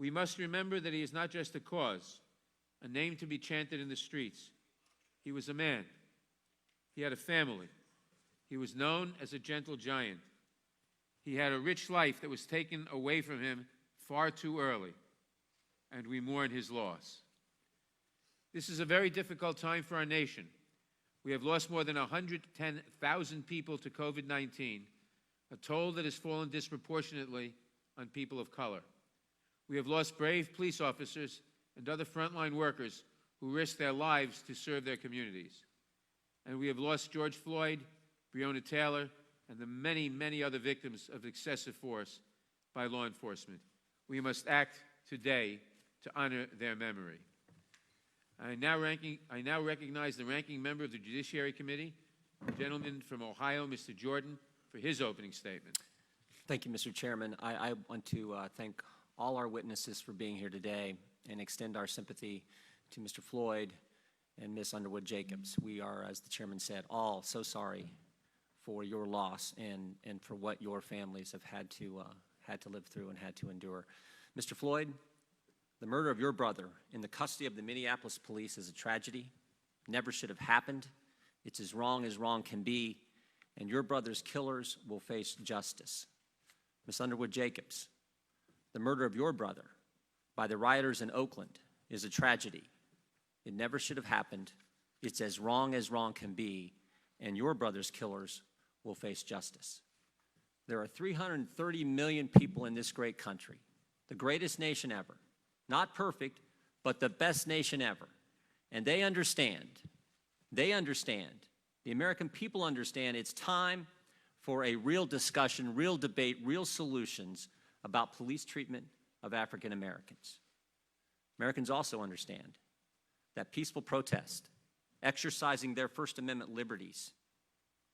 We must remember that he is not just a cause, a name to be chanted in the streets. He was a man. He had a family. He was known as a gentle giant. He had a rich life that was taken away from him far too early, and we mourn his loss. This is a very difficult time for our nation. We have lost more than 110,000 people to COVID-19, a toll that has fallen disproportionately on people of color. We have lost brave police officers and other frontline workers who risked their lives to serve their communities. And we have lost George Floyd, Breonna Taylor, and the many, many other victims of excessive force by law enforcement. We must act today to honor their memory. I now recognize the ranking member of the Judiciary Committee, the gentleman from Ohio, Mr. Jordan, for his opening statement. Thank you, Mr. Chairman. I want to thank all our witnesses for being here today and extend our sympathy to Mr. Floyd and Ms. Underwood Jacobs. We are, as the chairman said, all so sorry for your loss and for what your families have had to live through and had to endure. Mr. Floyd, the murder of your brother in the custody of the Minneapolis police is a tragedy. Never should have happened. It's as wrong can be, and your brother's killers will face justice. Ms. Underwood Jacobs, the murder of your brother by the rioters in Oakland is a tragedy. It never should have happened. It's as wrong can be, and your brother's killers will face justice. There are 330 million people in this great country, the greatest nation ever. Not perfect, but the best nation ever. And they understand, the American people understand it's time for a real discussion, real debate, real solutions about police treatment of African Americans. Americans also understand that peaceful protest, exercising their First Amendment liberties,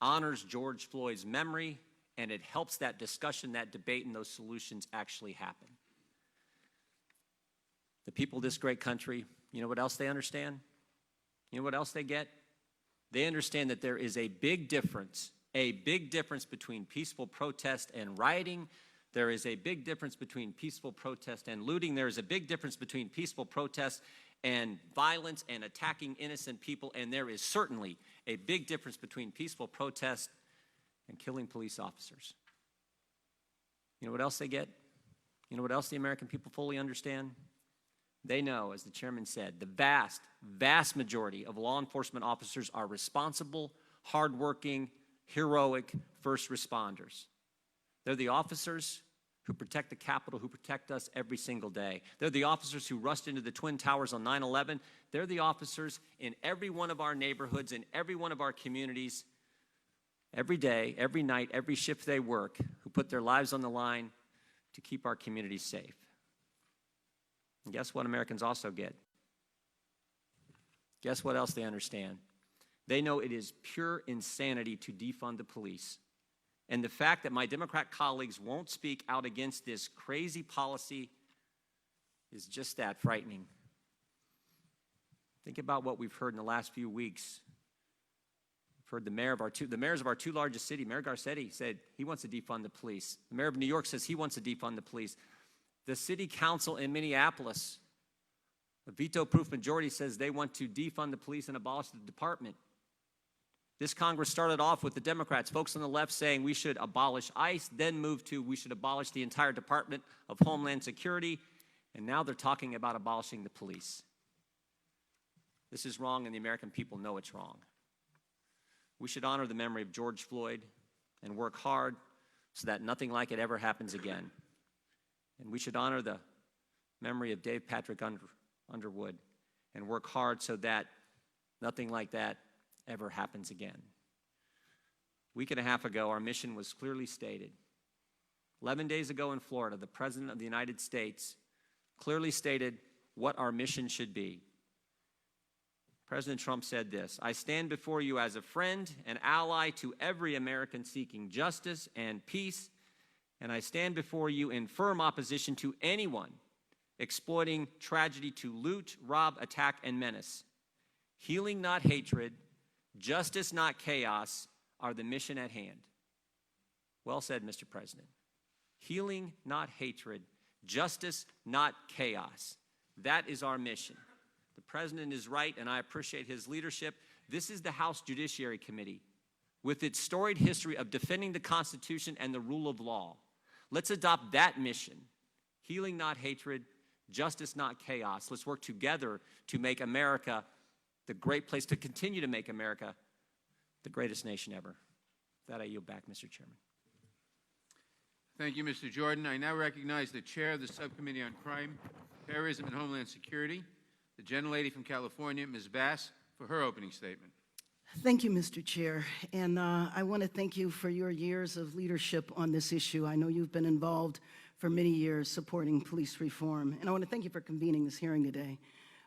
honors George Floyd's memory, and it helps that discussion, that debate, and those solutions actually happen. The people of this great country, you know what else they understand? You know what else they get? They understand that there is a big difference between peaceful protest and rioting. There is a big difference between peaceful protest and looting. There is a big difference between peaceful protest and violence and attacking innocent people. And there is certainly a big difference between peaceful protest and killing police officers. You know what else they get? You know what else the American people fully understand? They know, as the chairman said, the vast majority of law enforcement officers are responsible, hardworking, heroic first responders. They're the officers who protect the Capitol, who protect us every single day. They're the officers who rushed into the Twin Towers on 9/11. They're the officers in every one of our neighborhoods, in every one of our communities, every day, every night, every shift they work, who put their lives on the line to keep our communities safe. And guess what Americans also get? Guess what else they understand? They know it is pure insanity to defund the police. And the fact that my Democrat colleagues won't speak out against this crazy policy is just that frightening. Think about what we've heard in the last few weeks. We've heard the mayors of our two largest cities, Mayor Garcetti said he wants to defund the police. The mayor of New York says he wants to defund the police. The city council in Minneapolis, a veto-proof majority, says they want to defund the police and abolish the department. This Congress started off with the Democrats, folks on the left saying we should abolish ICE, then moved to we should abolish the entire Department of Homeland Security, and now they're talking about abolishing the police. This is wrong, and the American people know it's wrong. We should honor the memory of George Floyd and work hard so that nothing like it ever happens again. And we should honor the memory of Dave Patrick Underwood and work hard so that nothing like that ever happens again. A week and a half ago, our mission was clearly stated. 11 days ago in Florida, the President of the United States clearly stated what our mission should be. President Trump said this: "I stand before you as a friend and ally to every American seeking justice and peace, and I stand before you in firm opposition to anyone exploiting tragedy to loot, rob, attack, and menace. Healing, not hatred, justice, not chaos, are the mission at hand." Well said, Mr. President. Healing, not hatred, Justice, not chaos. That is our mission. The president is right, and I appreciate his leadership. This is the House Judiciary Committee, with its storied history of defending the Constitution and the rule of law. Let's adopt that mission. Healing, not hatred. Justice, not chaos. Let's work together to make America the great place, to continue to make America the greatest nation ever. With that, I yield back, Mr. Chairman. Thank you, Mr. Jordan. I now recognize the chair of the Subcommittee on Crime, Terrorism, and Homeland Security, the gentlelady from California, Ms. Bass, for her opening statement. Thank you, Mr. Chair. And I want to thank you for your years of leadership on this issue. I know you've been involved for many years supporting police reform. And I want to thank you for convening this hearing today.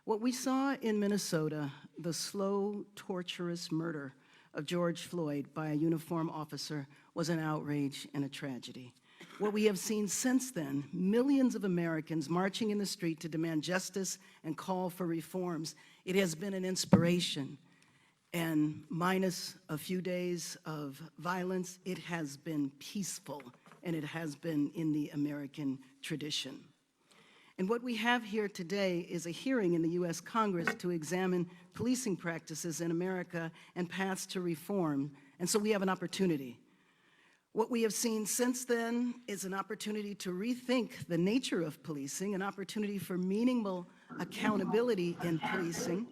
What we saw in Minnesota, the slow, torturous murder of George Floyd by a uniformed officer, was an outrage and a tragedy. What we have seen since then, millions of Americans marching in the street to demand justice and call for reforms, it has been an inspiration. And minus a few days of violence, it has been peaceful, and it has been in the American tradition. And what we have here today is a hearing in the U.S. Congress to examine policing practices in America and paths to reform. And so we have an opportunity. What we have seen since then is an opportunity to rethink the nature of policing, an opportunity for meaningful accountability in policing,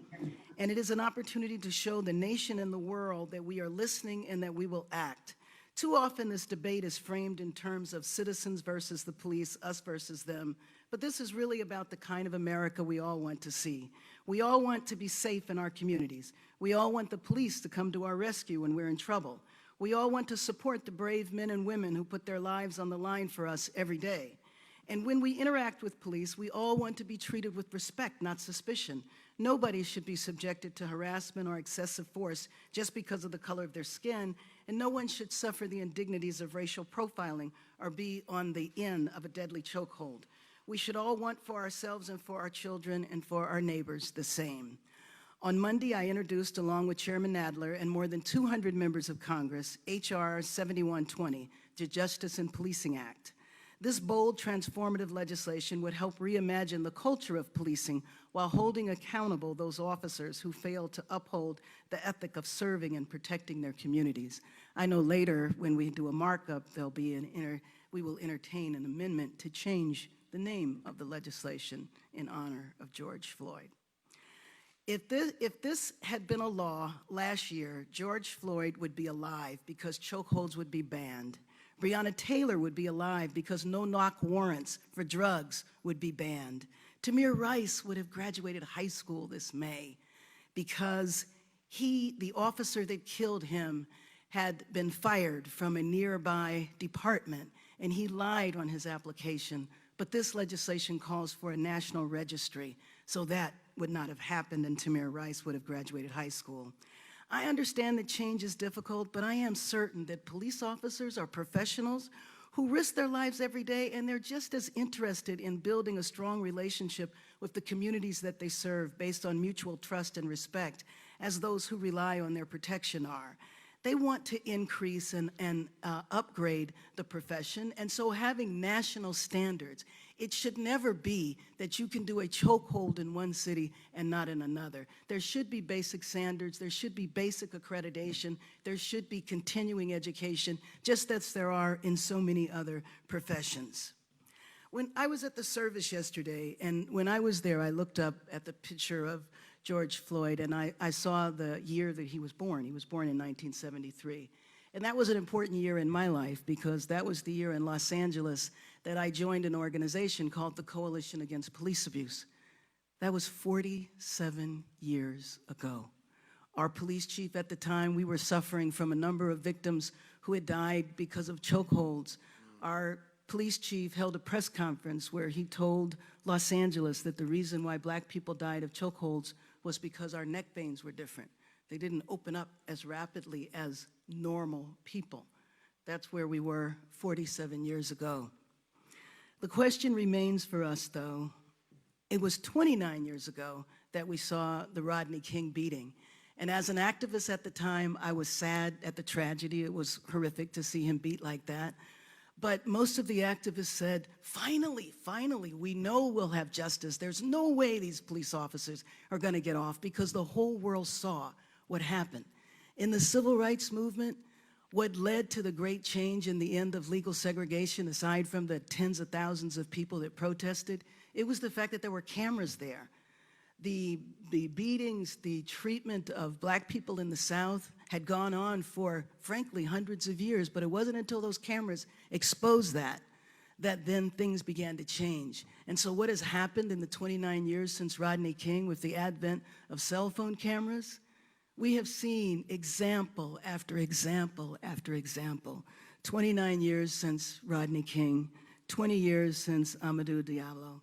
and it is an opportunity to show the nation and the world that we are listening and that we will act. Too often this debate is framed in terms of citizens versus the police, us versus them, but this is really about the kind of America we all want to see. We all want to be safe in our communities. We all want the police to come to our rescue when we're in trouble. We all want to support the brave men and women who put their lives on the line for us every day. And when we interact with police, we all want to be treated with respect, not suspicion. Nobody should be subjected to harassment or excessive force just because of the color of their skin, and no one should suffer the indignities of racial profiling or be on the end of a deadly chokehold. We should all want for ourselves and for our children and for our neighbors the same. On Monday, I introduced, along with Chairman Nadler and more than 200 members of Congress, H.R. 7120, the Justice and Policing Act. This bold, transformative legislation would help reimagine the culture of policing while holding accountable those officers who failed to uphold the ethic of serving and protecting their communities. I know later, when we do a markup, we will entertain an amendment to change the name of the legislation in honor of George Floyd. If this had been a law last year, George Floyd would be alive because chokeholds would be banned. Breonna Taylor would be alive because no-knock warrants for drugs would be banned. Tamir Rice would have graduated high school this May because the officer that killed him, had been fired from a nearby department, and he lied on his application. But this legislation calls for a national registry, so that would not have happened, and Tamir Rice would have graduated high school. I understand that change is difficult, but I am certain that police officers are professionals who risk their lives every day, and they're just as interested in building a strong relationship with the communities that they serve based on mutual trust and respect as those who rely on their protection are. They want to increase and upgrade the profession, and so having national standards, it should never be that you can do a chokehold in one city and not in another. There should be basic standards, there should be basic accreditation, there should be continuing education, just as there are in so many other professions. When I was at the service yesterday, and when I was there, I looked up at the picture of George Floyd, and I saw the year that he was born. He was born in 1973. And that was an important year in my life because that was the year in Los Angeles that I joined an organization called the Coalition Against Police Abuse. That was 47 years ago. Our police chief at the time, we were suffering from a number of victims who had died because of chokeholds. Our police chief held a press conference where he told Los Angeles that the reason why black people died of chokeholds was because our neck veins were different. They didn't open up as rapidly as normal people. That's where we were 47 years ago. The question remains for us, though. It was 29 years ago that we saw the Rodney King beating. And as an activist at the time, I was sad at the tragedy. It was horrific to see him beat like that. But most of the activists said, finally, finally, we know we'll have justice. There's no way these police officers are going to get off, because the whole world saw what happened. In the civil rights movement, what led to the great change in the end of legal segregation, aside from the tens of thousands of people that protested, it was the fact that there were cameras there. The beatings, the treatment of black people in the South had gone on for, frankly, hundreds of years, but it wasn't until those cameras exposed that then things began to change. And so what has happened in the 29 years since Rodney King, with the advent of cell phone cameras? We have seen example after example after example. 29 years since Rodney King, 20 years since Amadou Diallo,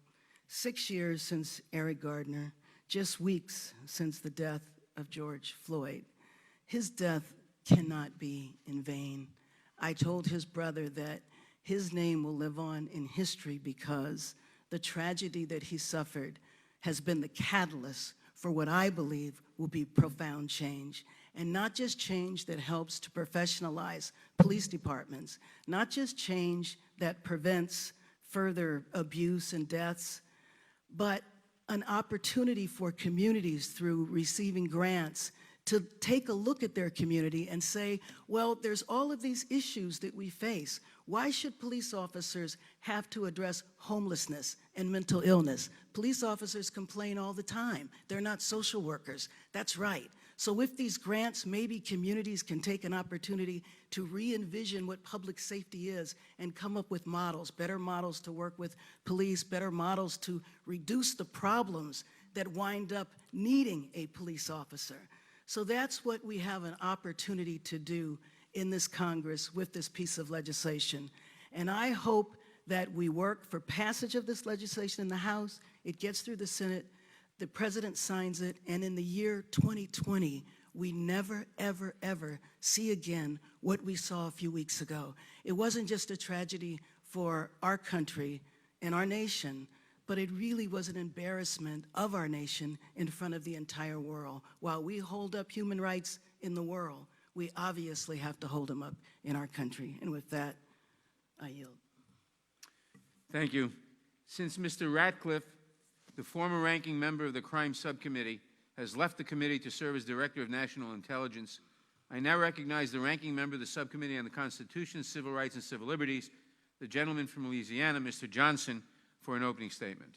6 years since Eric Gardner, just weeks since the death of George Floyd. His death cannot be in vain. I told his brother that his name will live on in history because the tragedy that he suffered has been the catalyst for what I believe will be profound change. And not just change that helps to professionalize police departments, not just change that prevents further abuse and deaths, but an opportunity for communities through receiving grants to take a look at their community and say, well, there's all of these issues that we face. Why should police officers have to address homelessness and mental illness? Police officers complain all the time. They're not social workers. That's right. So with these grants, maybe communities can take an opportunity to re-envision what public safety is and come up with models, better models to work with police, better models to reduce the problems that wind up needing a police officer. So that's what we have an opportunity to do in this Congress with this piece of legislation. And I hope that we work for passage of this legislation in the House, it gets through the Senate, the President signs it, and in the year 2020, we never, ever, ever see again what we saw a few weeks ago. It wasn't just a tragedy for our country and our nation, but it really was an embarrassment of our nation in front of the entire world. While we hold up human rights in the world, we obviously have to hold them up in our country. And with that, I yield. Thank you. Since Mr. Ratcliffe, the former ranking member of the Crime Subcommittee, has left the committee to serve as Director of National Intelligence, I now recognize the ranking member of the Subcommittee on the Constitution, Civil Rights, and Civil Liberties, the gentleman from Louisiana, Mr. Johnson, for an opening statement.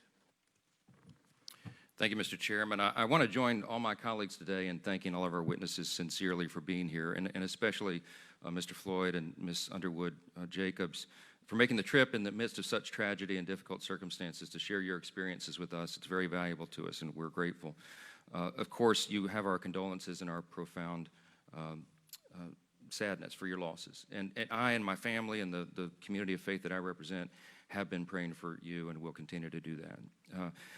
Thank you, Mr. Chairman. I want to join all my colleagues today in thanking all of our witnesses sincerely for being here, and especially Mr. Floyd and Ms. Underwood Jacobs for making the trip in the midst of such tragedy and difficult circumstances to share your experiences with us. It's very valuable to us, and we're grateful. Of course, you have our condolences and our profound sadness for your losses. And I and my family and the community of faith that I represent have been praying for you and will continue to do that.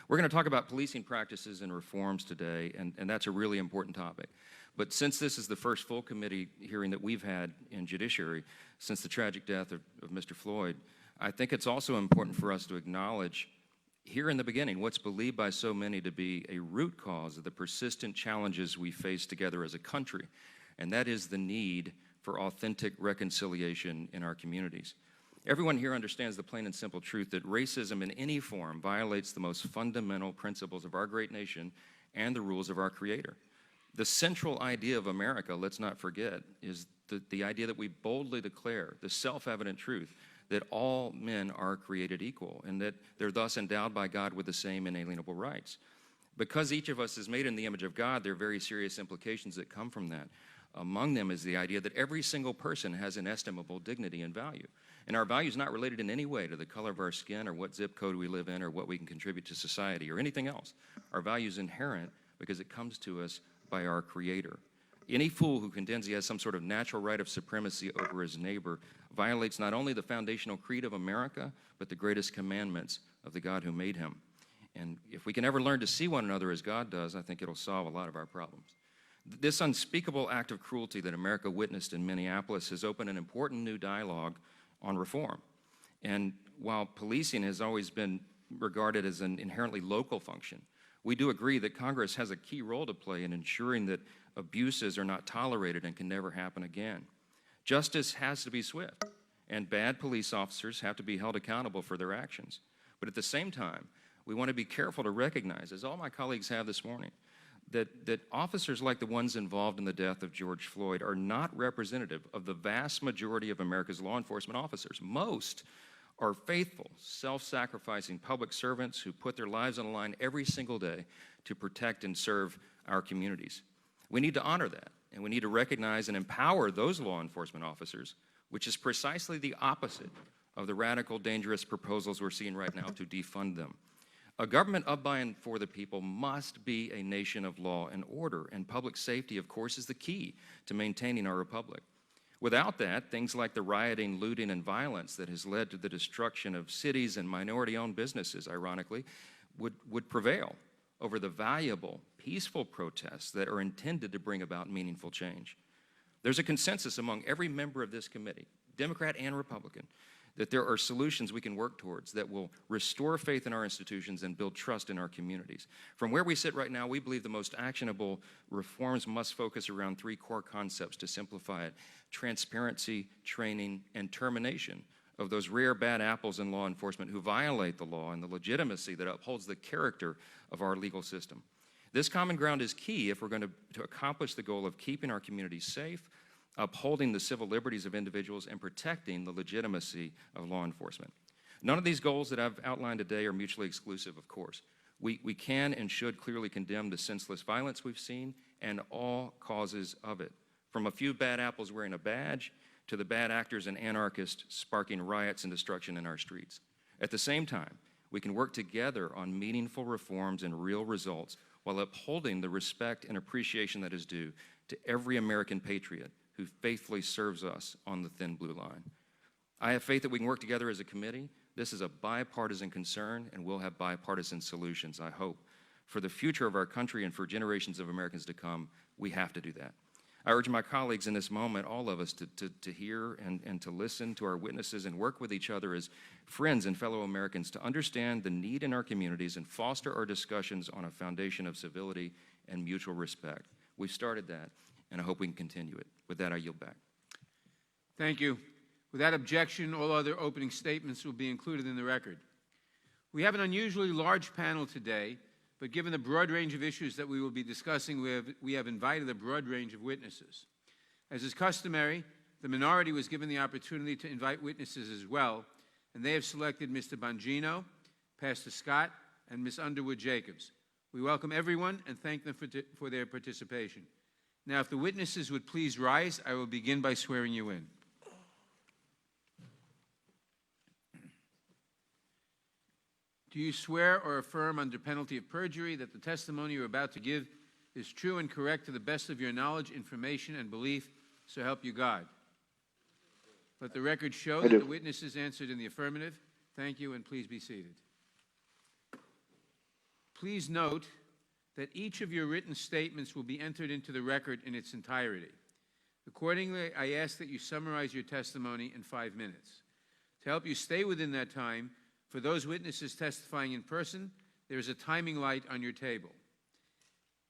We're going to talk about policing practices and reforms today, and that's a really important topic. But since this is the first full committee hearing that we've had in Judiciary since the tragic death of Mr. Floyd, I think it's also important for us to acknowledge here in the beginning what's believed by so many to be a root cause of the persistent challenges we face together as a country, and that is the need for authentic reconciliation in our communities. Everyone here understands the plain and simple truth that racism in any form violates the most fundamental principles of our great nation and the rules of our Creator. The central idea of America, let's not forget, is the idea that we boldly declare the self-evident truth that all men are created equal and that they're thus endowed by God with the same inalienable rights. Because each of us is made in the image of God, there are very serious implications that come from that. Among them is the idea that every single person has inestimable dignity and value. And our value is not related in any way to the color of our skin or what zip code we live in or what we can contribute to society or anything else. Our value is inherent because it comes to us by our Creator. Any fool who contends he has some sort of natural right of supremacy over his neighbor violates not only the foundational creed of America, but the greatest commandments of the God who made him. And if we can ever learn to see one another as God does, I think it'll solve a lot of our problems. This unspeakable act of cruelty that America witnessed in Minneapolis has opened an important new dialogue on reform. And while policing has always been regarded as an inherently local function, we do agree that Congress has a key role to play in ensuring that abuses are not tolerated and can never happen again. Justice has to be swift, and bad police officers have to be held accountable for their actions. But at the same time, we want to be careful to recognize, as all my colleagues have this morning, that officers like the ones involved in the death of George Floyd are not representative of the vast majority of America's law enforcement officers. Most are faithful, self-sacrificing public servants who put their lives on the line every single day to protect and serve our communities. We need to honor that, and we need to recognize and empower those law enforcement officers, which is precisely the opposite of the radical, dangerous proposals we're seeing right now to defund them. A government of, by, and for the people must be a nation of law and order, and public safety, of course, is the key to maintaining our republic. Without that, things like the rioting, looting, and violence that has led to the destruction of cities and minority-owned businesses, ironically, would prevail over the valuable, peaceful protests that are intended to bring about meaningful change. There's a consensus among every member of this committee, Democrat and Republican, that there are solutions we can work towards that will restore faith in our institutions and build trust in our communities. From where we sit right now, we believe the most actionable reforms must focus around three core concepts to simplify it: transparency, training, and termination of those rare bad apples in law enforcement who violate the law and the legitimacy that upholds the character of our legal system. This common ground is key if we're going to accomplish the goal of keeping our communities safe, upholding the civil liberties of individuals, and protecting the legitimacy of law enforcement. None of these goals that I've outlined today are mutually exclusive, of course. We can and should clearly condemn the senseless violence we've seen and all causes of it, from a few bad apples wearing a badge to the bad actors and anarchists sparking riots and destruction in our streets. At the same time, we can work together on meaningful reforms and real results while upholding the respect and appreciation that is due to every American patriot who faithfully serves us on the thin blue line. I have faith that we can work together as a committee. This is a bipartisan concern, and we'll have bipartisan solutions, I hope. For the future of our country and for generations of Americans to come, we have to do that. I urge my colleagues in this moment, all of us, to hear and to listen to our witnesses and work with each other as friends and fellow Americans to understand the need in our communities and foster our discussions on a foundation of civility and mutual respect. We've started that, and I hope we can continue it. With that, I yield back. Thank you. Without objection, all other opening statements will be included in the record. We have an unusually large panel today, but given the broad range of issues that we will be discussing, we have invited a broad range of witnesses. As is customary, the minority was given the opportunity to invite witnesses as well, and they have selected Mr. Bongino, Pastor Scott, and Ms. Underwood Jacobs. We welcome everyone and thank them for their participation. Now, if the witnesses would please rise, I will begin by swearing you in. Do you swear or affirm under penalty of perjury that the testimony you are about to give is true and correct to the best of your knowledge, information, and belief, so help you God? Let the record show that the witnesses answered in the affirmative. Thank you, and please be seated. Please note that each of your written statements will be entered into the record in its entirety. Accordingly, I ask that you summarize your testimony in 5 minutes. To help you stay within that time, for those witnesses testifying in person, there is a timing light on your table.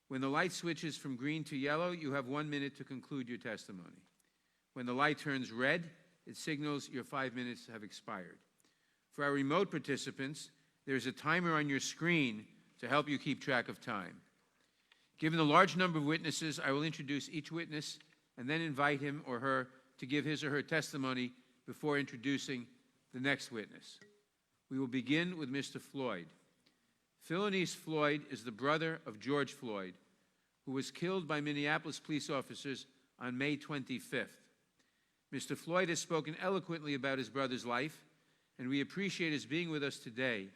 When the light switches from green to yellow, you have 1 minute to conclude your testimony. When the light turns red, it signals your 5 minutes have expired. For our remote participants, there is a timer on your screen to help you keep track of time. Given the large number of witnesses, I will introduce each witness and then invite him or her to give his or her testimony before introducing the next witness. We will begin with Mr. Floyd. Philonise Floyd is the brother of George Floyd, who was killed by Minneapolis police officers on May 25th. Mr. Floyd has spoken eloquently about his brother's life, and we appreciate his being with us today,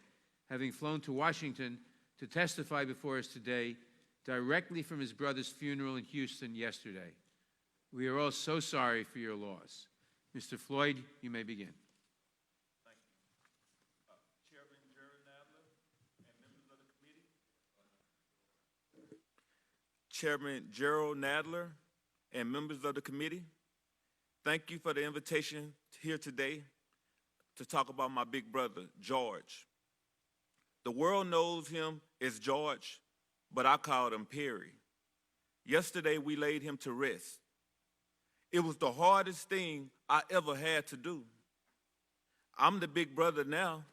having flown to Washington to testify before us today directly from his brother's funeral in Houston yesterday. We are all so sorry for your loss. Mr. Floyd, you may begin. Thank you. Chairman Gerald Nadler and members of the committee. Chairman Gerald Nadler and members of the committee, thank you for the invitation here today to talk about my big brother, George. The world knows him as George, but I called him Perry. Yesterday, we laid him to rest. It was the hardest thing I ever had to do. I'm the big brother now,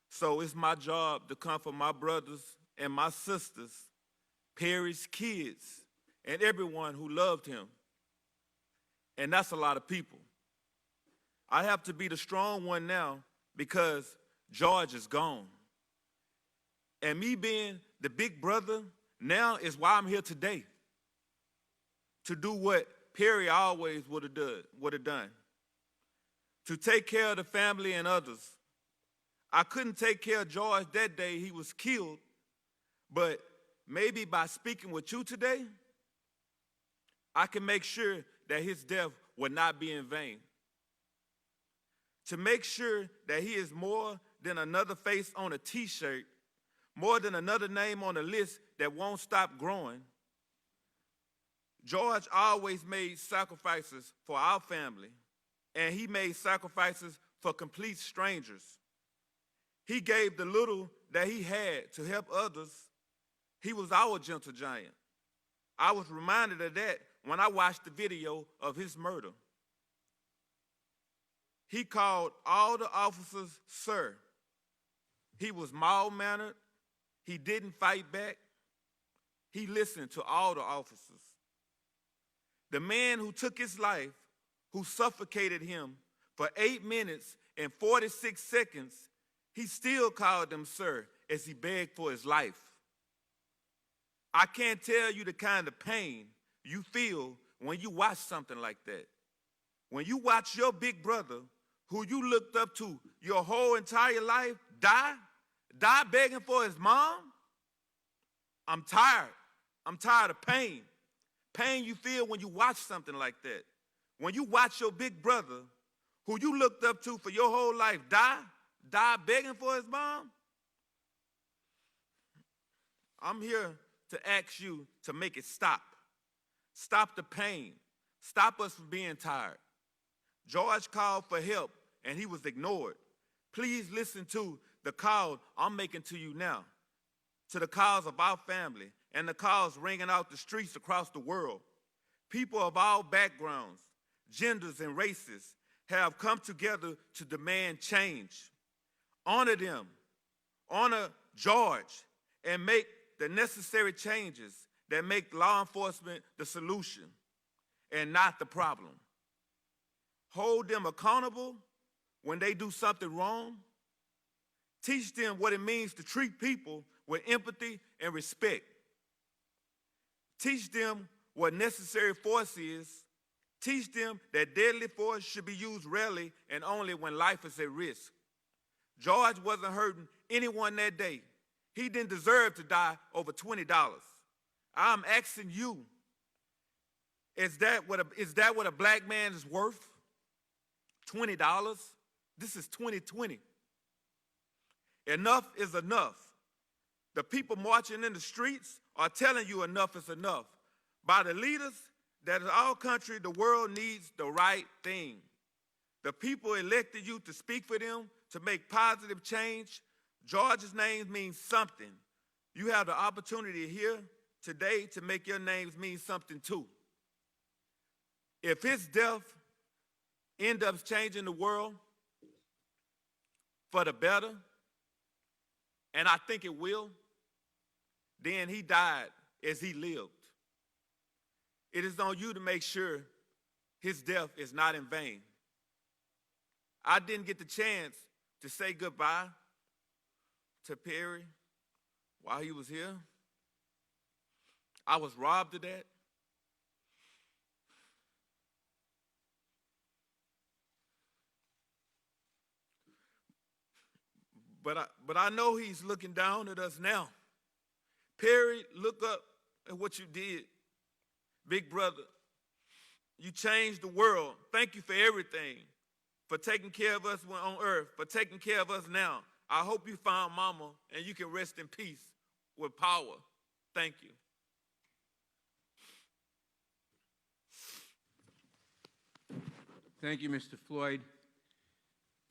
so it's my job to comfort my brothers and my sisters, Perry's kids, and everyone who loved him. And that's a lot of people. I have to be the strong one now because George is gone. And me being the big brother now is why I'm here today, to do what Perry always would have done, to take care of the family and others. I couldn't take care of George that day he was killed, but maybe by speaking with you today, I can make sure that his death will not be in vain. To make sure that he is more than another face on a t-shirt, more than another name on a list that won't stop growing. George always made sacrifices for our family, and he made sacrifices for complete strangers. He gave the little that he had to help others. He was our gentle giant. I was reminded of that when I watched the video of his murder. He called all the officers sir. He was mild-mannered. He didn't fight back. He listened to all the officers. The man who took his life, who suffocated him for 8 minutes and 46 seconds, he still called them sir as he begged for his life. I can't tell you the kind of pain you feel when you watch something like that. When you watch your big brother, who you looked up to your whole entire life, die begging for his mom, I'm tired. I'm tired of pain. Pain you feel when you watch something like that. When you watch your big brother, who you looked up to for your whole life, die begging for his mom, I'm here to ask you to make it stop. Stop the pain. Stop us from being tired. George called for help, and he was ignored. Please listen to the call I'm making to you now, to the calls of our family and the calls ringing out the streets across the world. People of all backgrounds, genders, and races have come together to demand change. Honor them, honor George, and make the necessary changes that make law enforcement the solution and not the problem. Hold them accountable when they do something wrong. Teach them what it means to treat people with empathy and respect. Teach them what necessary force is. Teach them that deadly force should be used rarely and only when life is at risk. George wasn't hurting anyone that day. He didn't deserve to die over $20. I'm asking you, is that what a black man is worth? $20? This is 2020. Enough is enough. The people marching in the streets are telling you enough is enough. By the leaders that in our country, the world needs the right thing. The people elected you to speak for them, to make positive change. George's name means something. You have the opportunity here today to make your names mean something too. If his death ends up changing the world for the better, and I think it will, then he died as he lived. It is on you to make sure his death is not in vain. I didn't get the chance to say goodbye to Perry while he was here. I was robbed of that. But I know he's looking down at us now. Perry, look up at what you did. Big brother, you changed the world. Thank you for everything, for taking care of us on earth, for taking care of us now. I hope you found Mama and you can rest in peace with power. Thank you. Thank you, Mr. Floyd.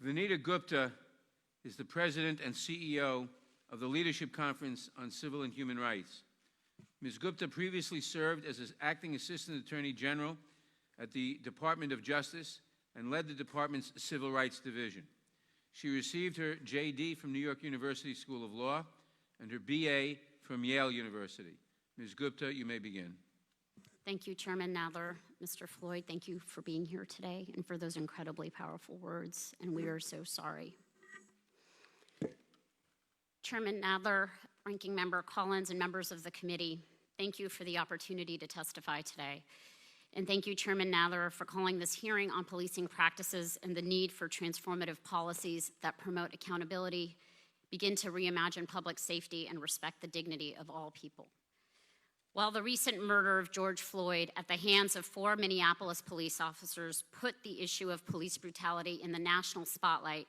Vanita Gupta is the president and CEO of the Leadership Conference on Civil and Human Rights. Ms. Gupta previously served as acting Assistant Attorney General at the Department of Justice and led the department's Civil Rights Division. She received her JD from New York University School of Law and her BA from Yale University. Ms. Gupta, you may begin. Thank you, Chairman Nadler. Mr. Floyd, thank you for being here today and for those incredibly powerful words, and we are so sorry. Chairman Nadler, Ranking Member Collins, and members of the committee, thank you for the opportunity to testify today. And thank you, Chairman Nadler, for calling this hearing on policing practices and the need for transformative policies that promote accountability, begin to reimagine public safety, and respect the dignity of all people. While the recent murder of George Floyd at the hands of 4 Minneapolis police officers put the issue of police brutality in the national spotlight,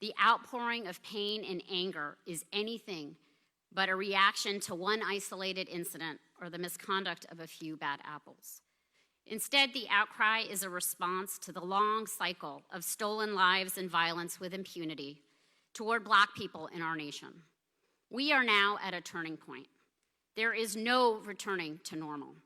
the outpouring of pain and anger is anything but a reaction to one isolated incident or the misconduct of a few bad apples. Instead, the outcry is a response to the long cycle of stolen lives and violence with impunity toward Black people in our nation. We are now at a turning point. There is no returning to normal.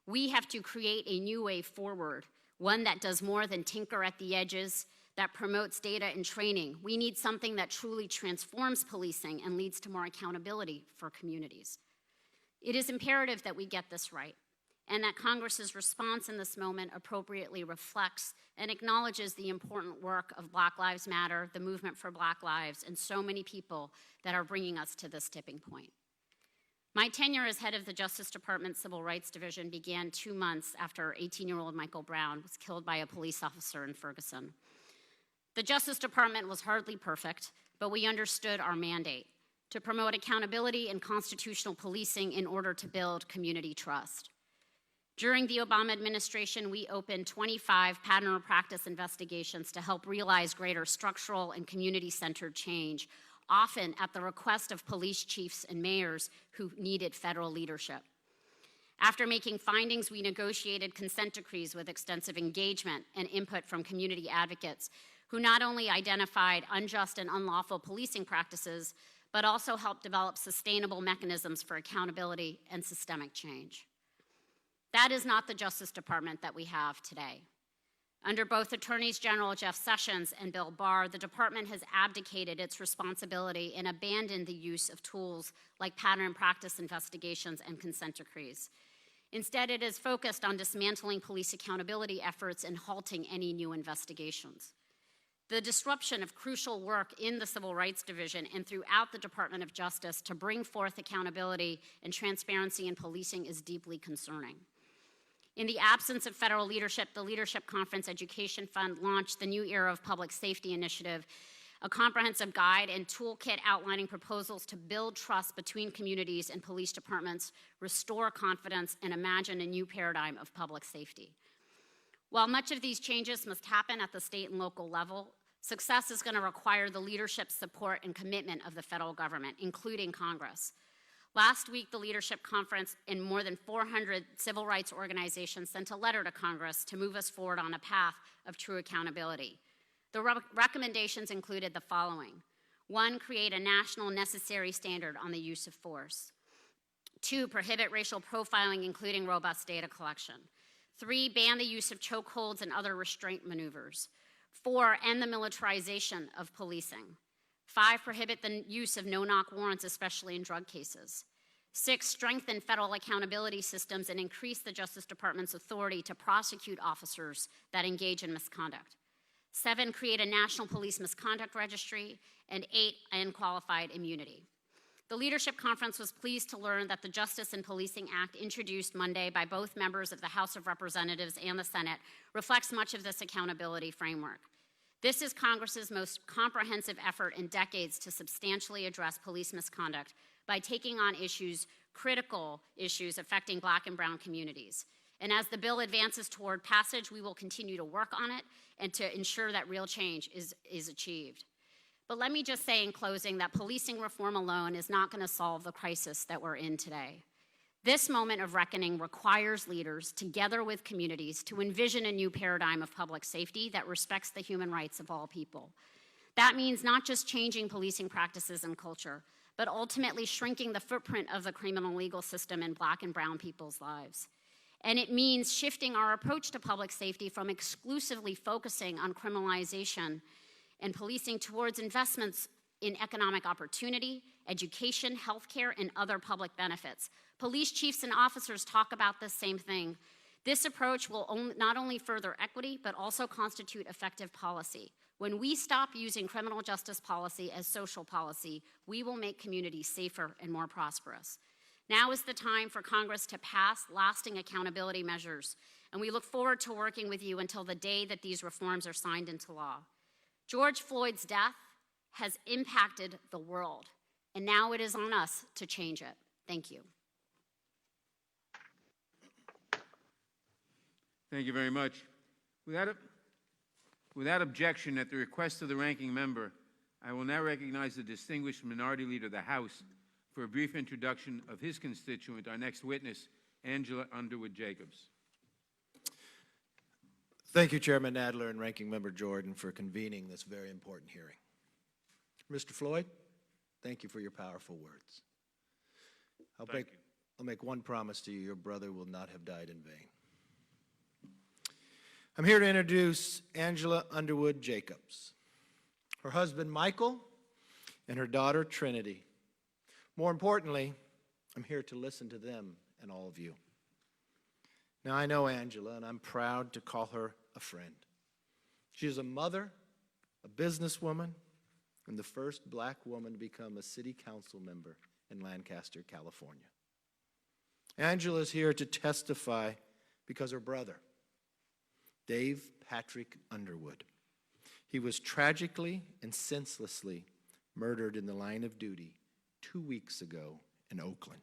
We have to create a new way forward, one that does more than tinker at the edges, that promotes data and training. We need something that truly transforms policing and leads to more accountability for communities. It is imperative that we get this right, and that Congress's response in this moment appropriately reflects and acknowledges the important work of Black Lives Matter, the movement for Black Lives, and so many people that are bringing us to this tipping point. My tenure as head of the Justice Department Civil Rights Division began 2 months after 18-year-old Michael Brown was killed by a police officer in Ferguson. The Justice Department was hardly perfect, but we understood our mandate to promote accountability and constitutional policing in order to build community trust. During the Obama administration, we opened 25 pattern of practice investigations to help realize greater structural and community-centered change, often at the request of police chiefs and mayors who needed federal leadership. After making findings, we negotiated consent decrees with extensive engagement and input from community advocates who not only identified unjust and unlawful policing practices, but also helped develop sustainable mechanisms for accountability and systemic change. That is not the Justice Department that we have today. Under both Attorneys General Jeff Sessions and Bill Barr, the department has abdicated its responsibility and abandoned the use of tools like pattern and practice investigations and consent decrees. Instead, it is focused on dismantling police accountability efforts and halting any new investigations. The disruption of crucial work in the Civil Rights Division and throughout the Department of Justice to bring forth accountability and transparency in policing is deeply concerning. In the absence of federal leadership, the Leadership Conference Education Fund launched the New Era of Public Safety Initiative, a comprehensive guide and toolkit outlining proposals to build trust between communities and police departments, restore confidence, and imagine a new paradigm of public safety. While much of these changes must happen at the state and local level, success is going to require the leadership, support, and commitment of the federal government, including Congress. Last week, the Leadership Conference and more than 400 civil rights organizations sent a letter to Congress to move us forward on a path of true accountability. The recommendations included the following. 1, create a national necessary standard on the use of force. 2, prohibit racial profiling, including robust data collection. 3, ban the use of chokeholds and other restraint maneuvers. 4, end the militarization of policing. 5, prohibit the use of no-knock warrants, especially in drug cases. 6, strengthen federal accountability systems and increase the Justice Department's authority to prosecute officers that engage in misconduct. 7, create a national police misconduct registry. And 8, end qualified immunity. The Leadership Conference was pleased to learn that the Justice and Policing Act, introduced Monday by both members of the House of Representatives and the Senate, reflects much of this accountability framework. This is Congress's most comprehensive effort in decades to substantially address police misconduct by taking on critical issues affecting Black and brown communities. And as the bill advances toward passage, we will continue to work on it and to ensure that real change is achieved. But let me just say in closing that policing reform alone is not going to solve the crisis that we're in today. This moment of reckoning requires leaders, together with communities, to envision a new paradigm of public safety that respects the human rights of all people. That means not just changing policing practices and culture, but ultimately shrinking the footprint of the criminal legal system in Black and brown people's lives. And it means shifting our approach to public safety from exclusively focusing on criminalization and policing towards investments in economic opportunity, education, healthcare, and other public benefits. Police chiefs and officers talk about the same thing. This approach will not only further equity, but also constitute effective policy. When we stop using criminal justice policy as social policy, we will make communities safer and more prosperous. Now is the time for Congress to pass lasting accountability measures, and we look forward to working with you until the day that these reforms are signed into law. George Floyd's death has impacted the world, and now it is on us to change it. Thank you. Thank you very much. Without objection, at the request of the ranking member, I will now recognize the distinguished Minority Leader of the House for a brief introduction of his constituent, our next witness, Angela Underwood Jacobs. Thank you, Chairman Nadler and Ranking Member Jordan, for convening this very important hearing. Mr. Floyd, thank you for your powerful words. I'll make one promise to you: your brother will not have died in vain. I'm here to introduce Angela Underwood Jacobs, her husband Michael, and her daughter Trinity. More importantly, I'm here to listen to them and all of you. Now, I know Angela, and I'm proud to call her a friend. She is a mother, a businesswoman, and the first black woman to become a city council member in Lancaster, California. Angela is here to testify because her brother, Dave Patrick Underwood, he was tragically and senselessly murdered in the line of duty 2 weeks ago in Oakland.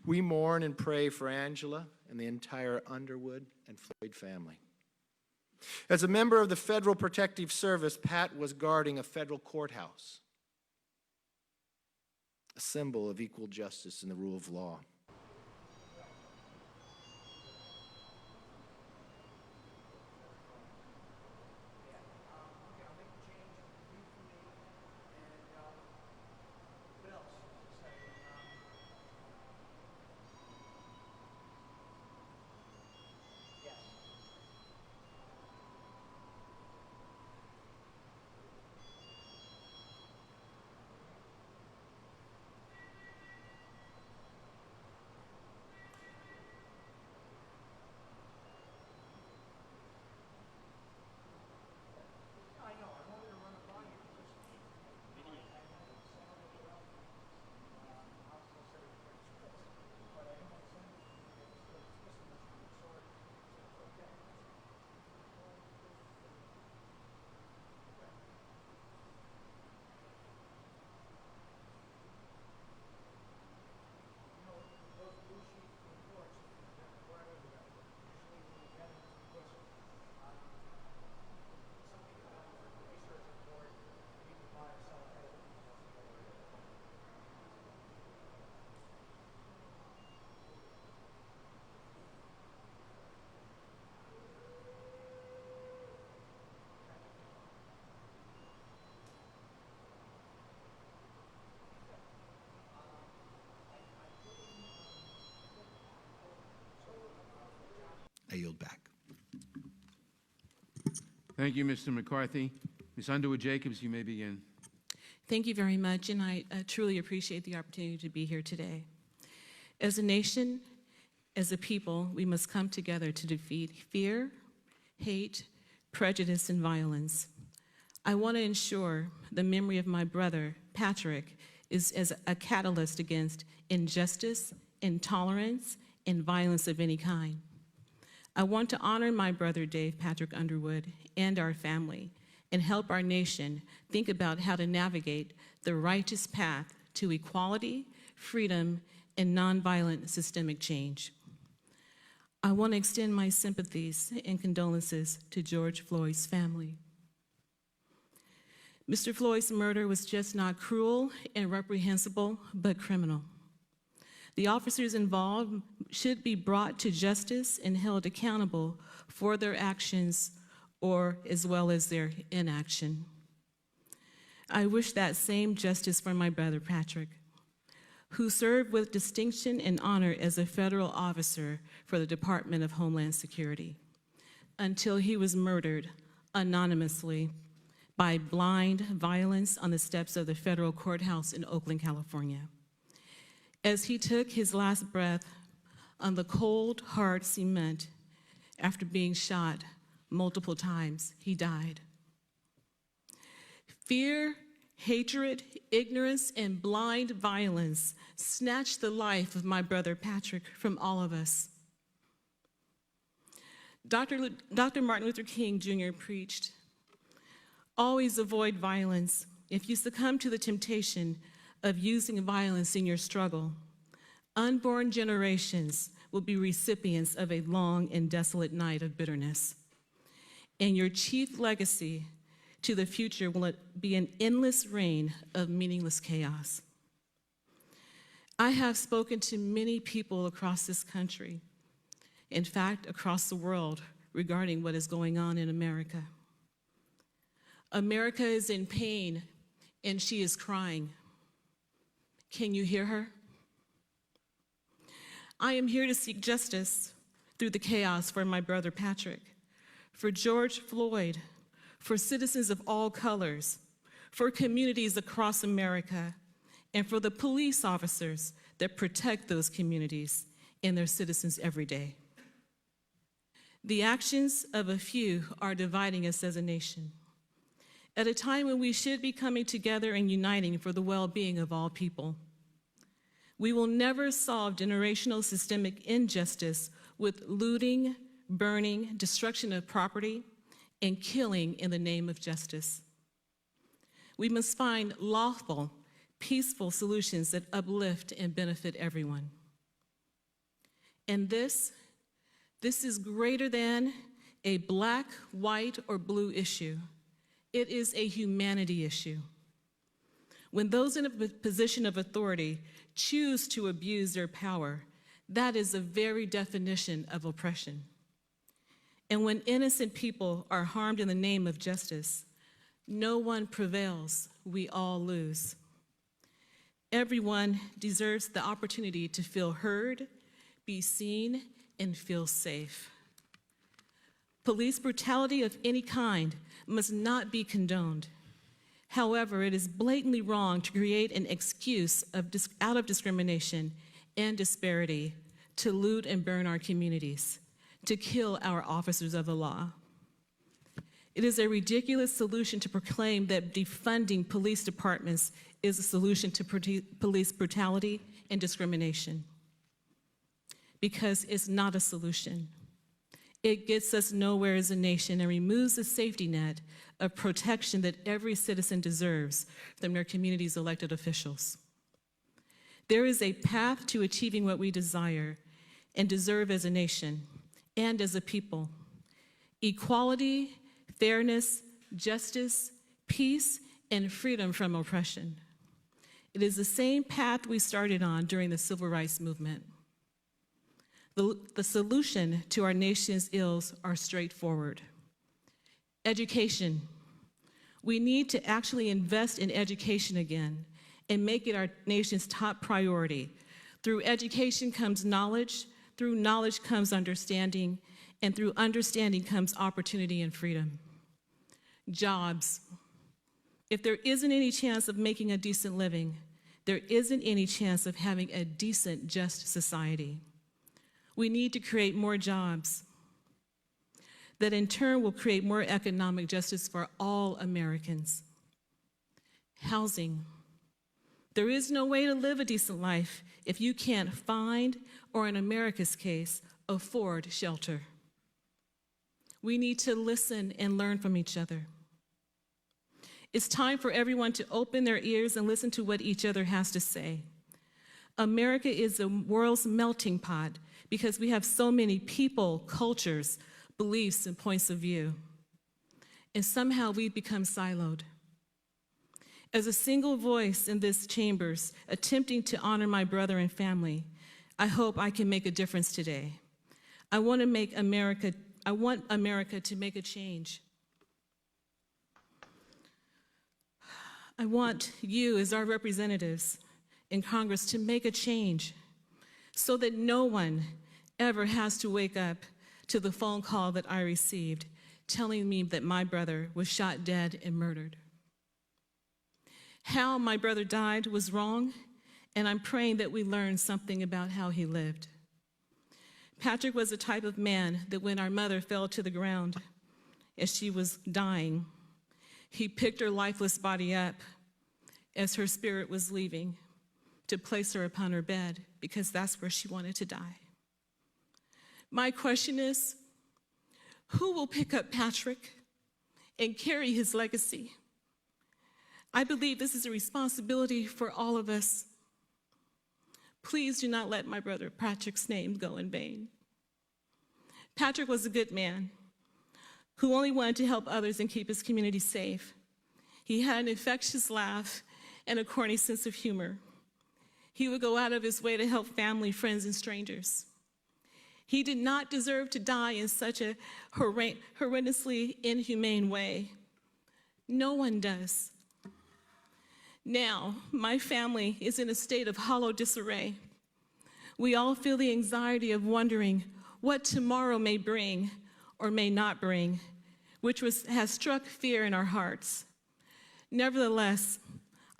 We mourn and pray for Angela and the entire Underwood and Floyd family. As a member of the Federal Protective Service, Pat was guarding a federal courthouse, a symbol of equal justice and the rule of law. I yield back. Thank you, Mr. McCarthy. Ms. Underwood Jacobs, you may begin. Thank you very much, and I truly appreciate the opportunity to be here today. As a nation, as a people, we must come together to defeat fear, hate, prejudice, and violence. I want to ensure the memory of my brother, Patrick, is as a catalyst against injustice, intolerance, and violence of any kind. I want to honor my brother, Dave Patrick Underwood, and our family, and help our nation think about how to navigate the righteous path to equality, freedom, and nonviolent systemic change. I want to extend my sympathies and condolences to George Floyd's family. Mr. Floyd's murder was just not cruel and reprehensible, but criminal. The officers involved should be brought to justice and held accountable for their actions or as well as their inaction. I wish that same justice for my brother Patrick. who served with distinction and honor as a federal officer for the Department of Homeland Security until he was murdered anonymously by blind violence on the steps of the federal courthouse in Oakland, California. As he took his last breath on the cold, hard cement after being shot multiple times, he died. Fear, hatred, ignorance, and blind violence snatched the life of my brother Patrick from all of us. Dr. Martin Luther King Jr. preached, "Always avoid violence. If you succumb to the temptation of using violence in your struggle, unborn generations will be recipients of a long and desolate night of bitterness. And your chief legacy to the future will be an endless reign of meaningless chaos." I have spoken to many people across this country, in fact, across the world, regarding what is going on in America. America is in pain, and she is crying. Can you hear her? I am here to seek justice through the chaos for my brother Patrick, for George Floyd, for citizens of all colors, for communities across America, and for the police officers that protect those communities and their citizens every day. The actions of a few are dividing us as a nation. At a time when we should be coming together and uniting for the well-being of all people. We will never solve generational systemic injustice with looting, burning, destruction of property, and killing in the name of justice. We must find lawful, peaceful solutions that uplift and benefit everyone. And this is greater than a black, white, or blue issue. It is a humanity issue. When those in a position of authority choose to abuse their power, that is the very definition of oppression. And when innocent people are harmed in the name of justice, no one prevails, we all lose. Everyone deserves the opportunity to feel heard, be seen, and feel safe. Police brutality of any kind must not be condoned. However, it is blatantly wrong to create an excuse out of discrimination and disparity to loot and burn our communities, to kill our officers of the law. It is a ridiculous solution to proclaim that defunding police departments is a solution to police brutality and discrimination, because it's not a solution. It gets us nowhere as a nation and removes the safety net of protection that every citizen deserves from their community's elected officials. There is a path to achieving what we desire and deserve as a nation and as a people: equality, fairness, justice, peace, and freedom from oppression. It is the same path we started on during the Civil Rights Movement. The solution to our nation's ills are straightforward. Education. We need to actually invest in education again and make it our nation's top priority. Through education comes knowledge, through knowledge comes understanding, and through understanding comes opportunity and freedom. Jobs. If there isn't any chance of making a decent living, there isn't any chance of having a decent, just society. We need to create more jobs that in turn will create more economic justice for all Americans. Housing. There is no way to live a decent life if you can't find, or in America's case, afford shelter. We need to listen and learn from each other. It's time for everyone to open their ears and listen to what each other has to say. America is the world's melting pot because we have so many people, cultures, beliefs, and points of view. And somehow we've become siloed. As a single voice in this chambers, attempting to honor my brother and family, I hope I can make a difference today. I want America to make a change. I want you as our representatives in Congress to make a change so that no one ever has to wake up to the phone call that I received telling me that my brother was shot dead and murdered. How my brother died was wrong, and I'm praying that we learn something about how he lived. Patrick was the type of man that when our mother fell to the ground as she was dying, he picked her lifeless body up as her spirit was leaving to place her upon her bed because that's where she wanted to die. My question is, who will pick up Patrick and carry his legacy? I believe this is a responsibility for all of us. Please do not let my brother Patrick's name go in vain. Patrick was a good man who only wanted to help others and keep his community safe. He had an infectious laugh and a corny sense of humor. He would go out of his way to help family, friends, and strangers. He did not deserve to die in such a horrendously inhumane way. No one does. Now, my family is in a state of hollow disarray. We all feel the anxiety of wondering what tomorrow may bring or may not bring, which has struck fear in our hearts. Nevertheless,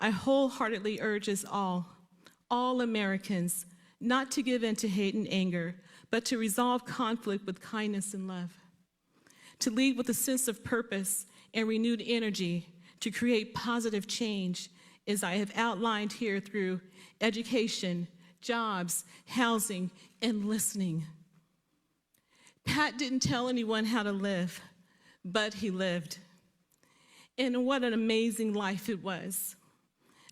I wholeheartedly urge us all Americans, not to give in to hate and anger, but to resolve conflict with kindness and love, to lead with a sense of purpose and renewed energy to create positive change, as I have outlined here through education, jobs, housing, and listening. Pat didn't tell anyone how to live, but he lived. And what an amazing life it was.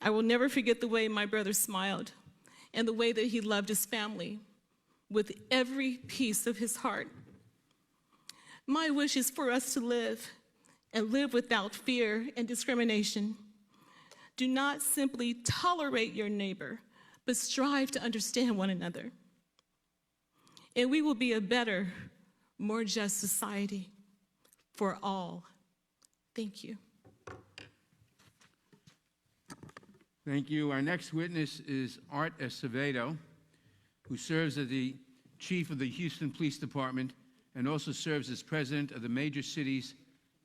I will never forget the way my brother smiled and the way that he loved his family with every piece of his heart. My wish is for us to live and live without fear and discrimination. Do not simply tolerate your neighbor, but strive to understand one another. And we will be a better, more just society for all. Thank you. Thank you. Our next witness is Art Acevedo, who serves as the chief of the Houston Police Department and also serves as president of the Major Cities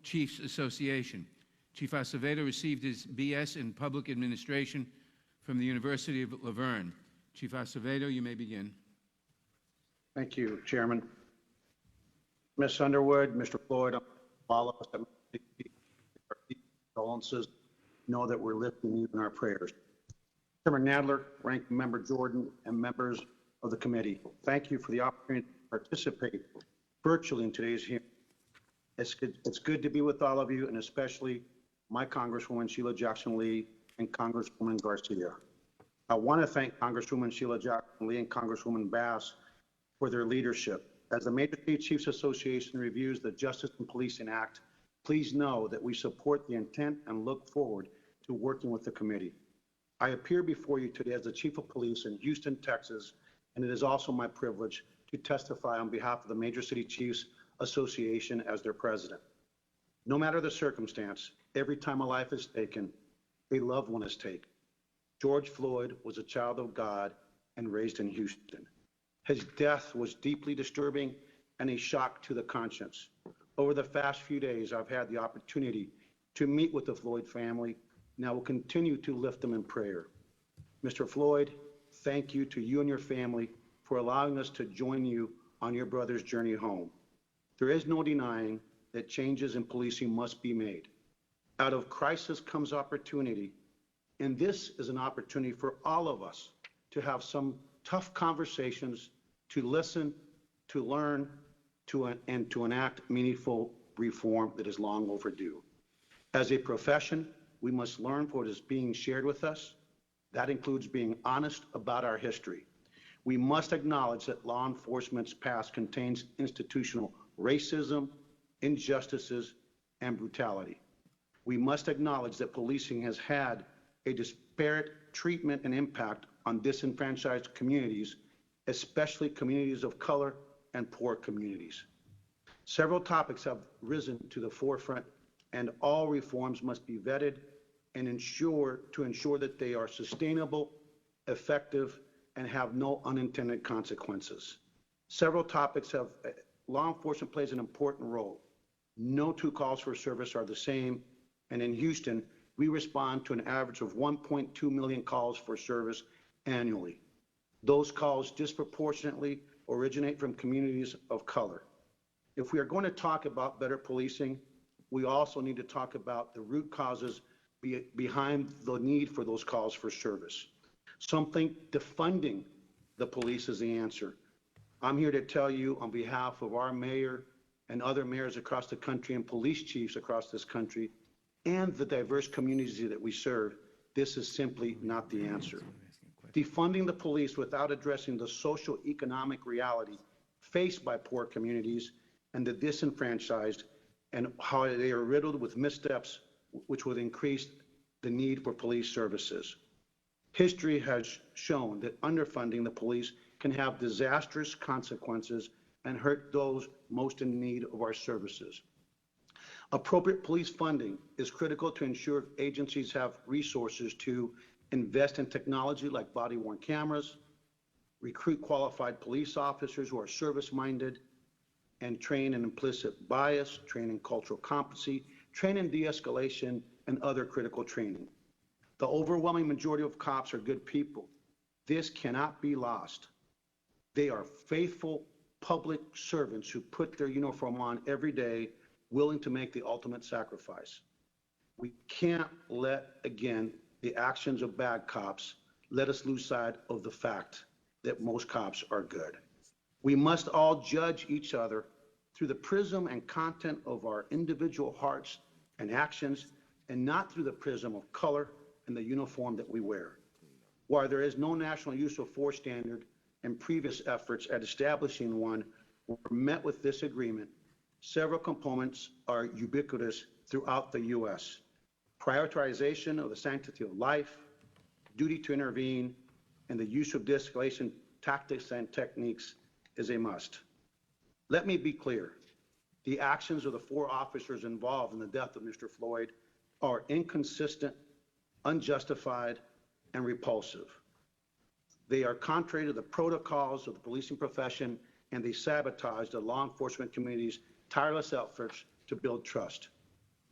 Chiefs Association. Chief Acevedo received his BS in Public Administration from the University of La Verne. Chief Acevedo, you may begin. Thank you, Chairman. Ms. Underwood, Mr. Floyd, all of us at our condolences know that we're lifting you in our prayers. Chairman Nadler, Ranking Member Jordan, and members of the committee, thank you for the opportunity to participate virtually in today's hearing. It's good to be with all of you, and especially my Congresswoman Sheila Jackson Lee and Congresswoman Garcia. I want to thank Congresswoman Sheila Jackson Lee and Congresswoman Bass for their leadership. As the Major City Chiefs Association reviews the Justice and Policing Act, please know that we support the intent and look forward to working with the committee. I appear before you today as the Chief of Police in Houston, Texas, and it is also my privilege to testify on behalf of the Major City Chiefs Association as their president. No matter the circumstance, every time a life is taken, a loved one is taken. George Floyd was a child of God and raised in Houston. His death was deeply disturbing and a shock to the conscience. Over the past few days, I've had the opportunity to meet with the Floyd family, and I will continue to lift them in prayer. Mr. Floyd, thank you to you and your family for allowing us to join you on your brother's journey home. There is no denying that changes in policing must be made. Out of crisis comes opportunity, and this is an opportunity for all of us to have some tough conversations, to listen, to learn, and to enact meaningful reform that is long overdue. As a profession, we must learn from what is being shared with us. That includes being honest about our history. We must acknowledge that law enforcement's past contains institutional racism, injustices, and brutality. We must acknowledge that policing has had a disparate treatment and impact on disenfranchised communities, especially communities of color and poor communities. Several topics have risen to the forefront, and all reforms must be vetted and ensure that they are sustainable, effective, and have no unintended consequences. Several topics have, law enforcement plays an important role. No two calls for service are the same, and in Houston, we respond to an average of 1.2 million calls for service annually. Those calls disproportionately originate from communities of color. If we are going to talk about better policing, we also need to talk about the root causes behind the need for those calls for service. Some think defunding the police is the answer. I'm here to tell you on behalf of our mayor and other mayors across the country and police chiefs across this country and the diverse communities that we serve, this is simply not the answer. Defunding the police without addressing the social economic reality faced by poor communities and the disenfranchised and how they are riddled with missteps which would increase the need for police services. History has shown that underfunding the police can have disastrous consequences and hurt those most in need of our services. Appropriate police funding is critical to ensure agencies have resources to invest in technology like body-worn cameras, recruit qualified police officers who are service-minded, and train in implicit bias, train in cultural competency, train in de-escalation, and other critical training. The overwhelming majority of cops are good people. This cannot be lost. They are faithful public servants who put their uniform on every day, willing to make the ultimate sacrifice. We can't let, again, the actions of bad cops let us lose sight of the fact that most cops are good. We must all judge each other through the prism and content of our individual hearts and actions, and not through the prism of color and the uniform that we wear. While there is no national use of force standard and previous efforts at establishing one were met with disagreement, several components are ubiquitous throughout the U.S. Prioritization of the sanctity of life, duty to intervene, and the use of de-escalation tactics and techniques is a must. Let me be clear. The actions of the 4 officers involved in the death of Mr. Floyd are inconsistent, unjustified, and repulsive. They are contrary to the protocols of the policing profession, and they sabotage the law enforcement community's tireless efforts to build trust.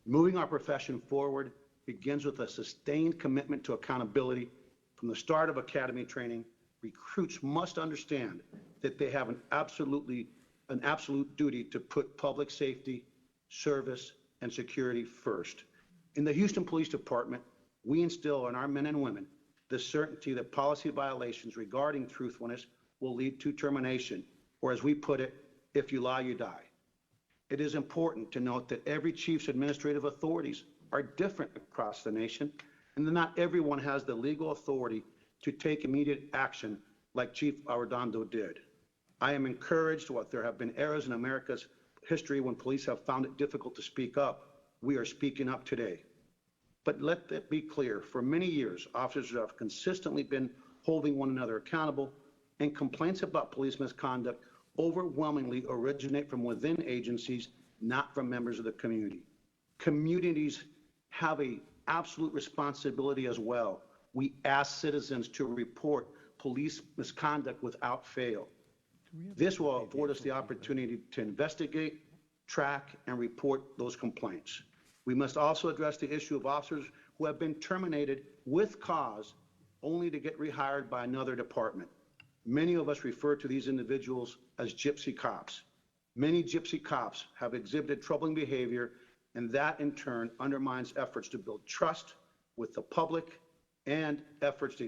Moving our profession forward begins with a sustained commitment to accountability. From the start of academy training, recruits must understand that they have an absolute duty to put public safety, service, and security first. In the Houston Police Department, we instill in our men and women the certainty that policy violations regarding truthfulness will lead to termination, or as we put it, if you lie, you die. It is important to note that every chief's administrative authorities are different across the nation, and that not everyone has the legal authority to take immediate action like Chief Arredondo did. I am encouraged what there have been eras in America's history when police have found it difficult to speak up. We are speaking up today. But let that be clear, for many years, officers have consistently been holding one another accountable, and complaints about police misconduct overwhelmingly originate from within agencies, not from members of the community. Communities have an absolute responsibility as well. We ask citizens to report police misconduct without fail. This will afford us the opportunity to investigate, track, and report those complaints. We must also address the issue of officers who have been terminated with cause only to get rehired by another department. Many of us refer to these individuals as gypsy cops. Many gypsy cops have exhibited troubling behavior, and that in turn undermines efforts to build trust with the public and efforts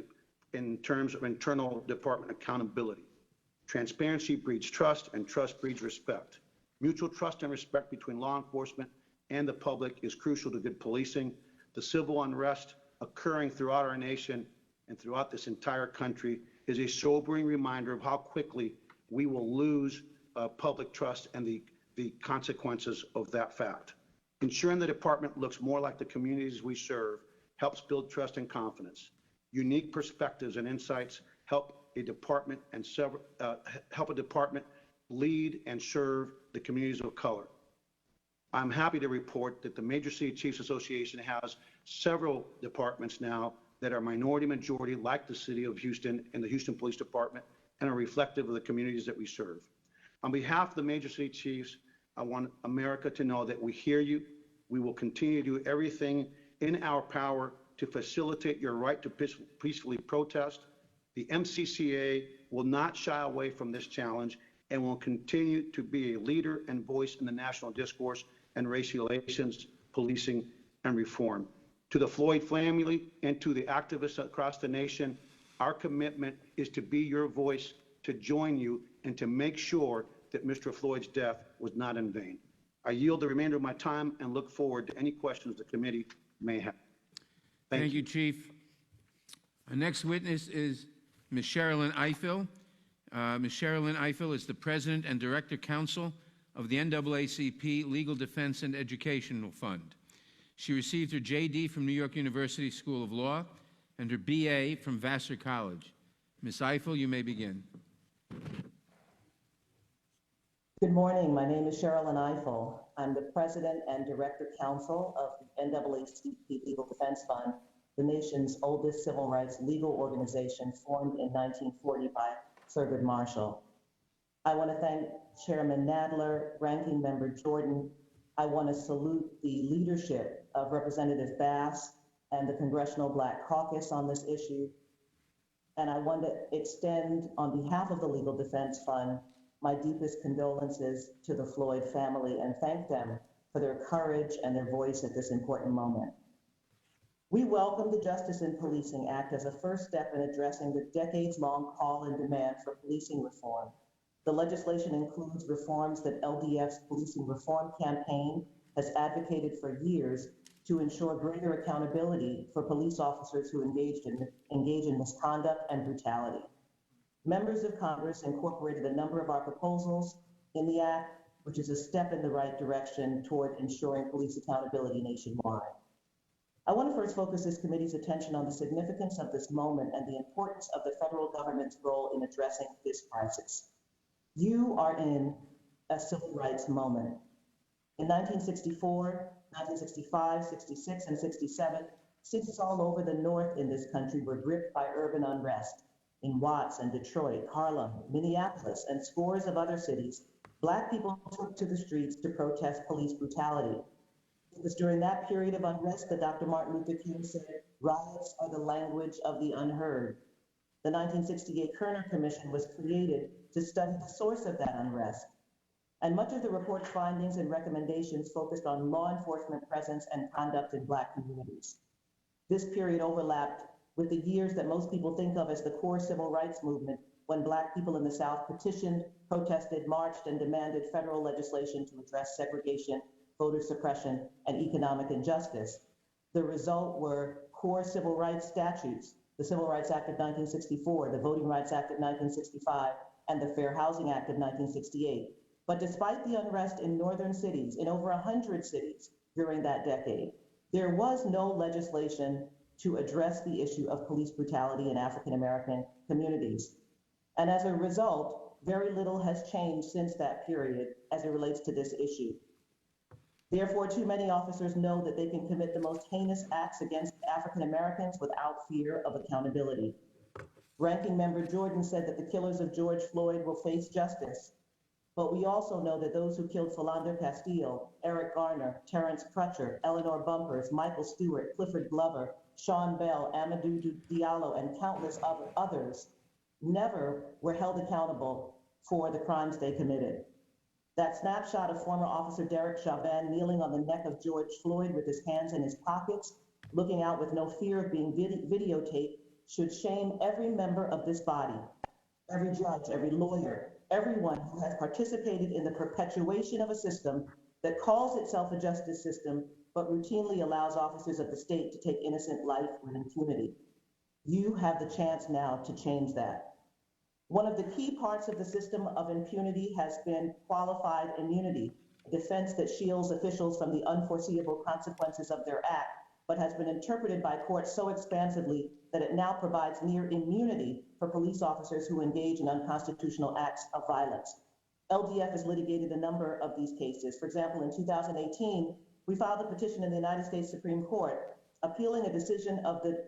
in terms of internal department accountability. Transparency breeds trust, and trust breeds respect. Mutual trust and respect between law enforcement and the public is crucial to good policing. The civil unrest occurring throughout our nation and throughout this entire country is a sobering reminder of how quickly we will lose public trust and the consequences of that fact. Ensuring the department looks more like the communities we serve helps build trust and confidence. Unique perspectives and insights help a department lead and serve the communities of color. I'm happy to report that the Major City Chiefs Association has several departments now that are minority majority, like the city of Houston and the Houston Police Department, and are reflective of the communities that we serve. On behalf of the major city chiefs, I want America to know that we hear you. We will continue to do everything in our power to facilitate your right to peacefully protest. The MCCA will not shy away from this challenge and will continue to be a leader and voice in the national discourse and race relations, policing, and reform. To the Floyd family and to the activists across the nation, our commitment is to be your voice, to join you, and to make sure that Mr. Floyd's death was not in vain. I yield the remainder of my time and look forward to any questions the committee may have. Thank you, Chief. Our next witness is Ms. Sherilyn Ifill. Ms. Sherilyn Ifill is the President and Director Counsel of the NAACP Legal Defense and Educational Fund. She received her JD from New York University School of Law and her BA from Vassar College. Ms. Ifill, you may begin. Good morning. My name is Sherilyn Ifill. I'm the President and Director Counsel of the NAACP Legal Defense Fund, the nation's oldest civil rights legal organization formed in 1940 by Thurgood Marshall. I want to thank Chairman Nadler, Ranking Member Jordan. I want to salute the leadership of Representative Bass and the Congressional Black Caucus on this issue. And I want to extend, on behalf of the Legal Defense Fund, my deepest condolences to the Floyd family and thank them for their courage and their voice at this important moment. We welcome the Justice in Policing Act as a first step in addressing the decades-long call and demand for policing reform. The legislation includes reforms that LDF's Policing Reform Campaign has advocated for years to ensure greater accountability for police officers who engage in misconduct and brutality. Members of Congress incorporated a number of our proposals in the Act, which is a step in the right direction toward ensuring police accountability nationwide. I want to first focus this committee's attention on the significance of this moment and the importance of the federal government's role in addressing this crisis. You are in a civil rights moment. In 1964, 1965, 66, and 67, cities all over the North in this country were gripped by urban unrest. In Watts and Detroit, Harlem, Minneapolis, and scores of other cities, Black people took to the streets to protest police brutality. It was during that period of unrest that Dr. Martin Luther King said, "Riots are the language of the unheard." The 1968 Kerner Commission was created to study the source of that unrest. And much of the report's findings and recommendations focused on law enforcement presence and conduct in Black communities. This period overlapped with the years that most people think of as the core civil rights movement, when Black people in the South petitioned, protested, marched, and demanded federal legislation to address segregation, voter suppression, and economic injustice. The result were core civil rights statutes, the Civil Rights Act of 1964, the Voting Rights Act of 1965, and the Fair Housing Act of 1968. But despite the unrest in northern cities, in over 100 cities during that decade, there was no legislation to address the issue of police brutality in African American communities. And as a result, very little has changed since that period as it relates to this issue. Therefore, too many officers know that they can commit the most heinous acts against African Americans without fear of accountability. Ranking Member Jordan said that the killers of George Floyd will face justice. But we also know that those who killed Philando Castile, Eric Garner, Terrence Crutcher, Eleanor Bumpers, Michael Stewart, Clifford Glover, Sean Bell, Amadou Diallo, and countless others never were held accountable for the crimes they committed. That snapshot of former Officer Derek Chauvin kneeling on the neck of George Floyd with his hands in his pockets, looking out with no fear of being videotaped, should shame every member of this body, every judge, every lawyer, everyone who has participated in the perpetuation of a system that calls itself a justice system, but routinely allows officers of the state to take innocent life with impunity. You have the chance now to change that. One of the key parts of the system of impunity has been qualified immunity, a defense that shields officials from the unforeseeable consequences of their act, but has been interpreted by courts so expansively that it now provides near immunity for police officers who engage in unconstitutional acts of violence. LDF has litigated a number of these cases. For example, in 2018, we filed a petition in the United States Supreme Court appealing a decision of the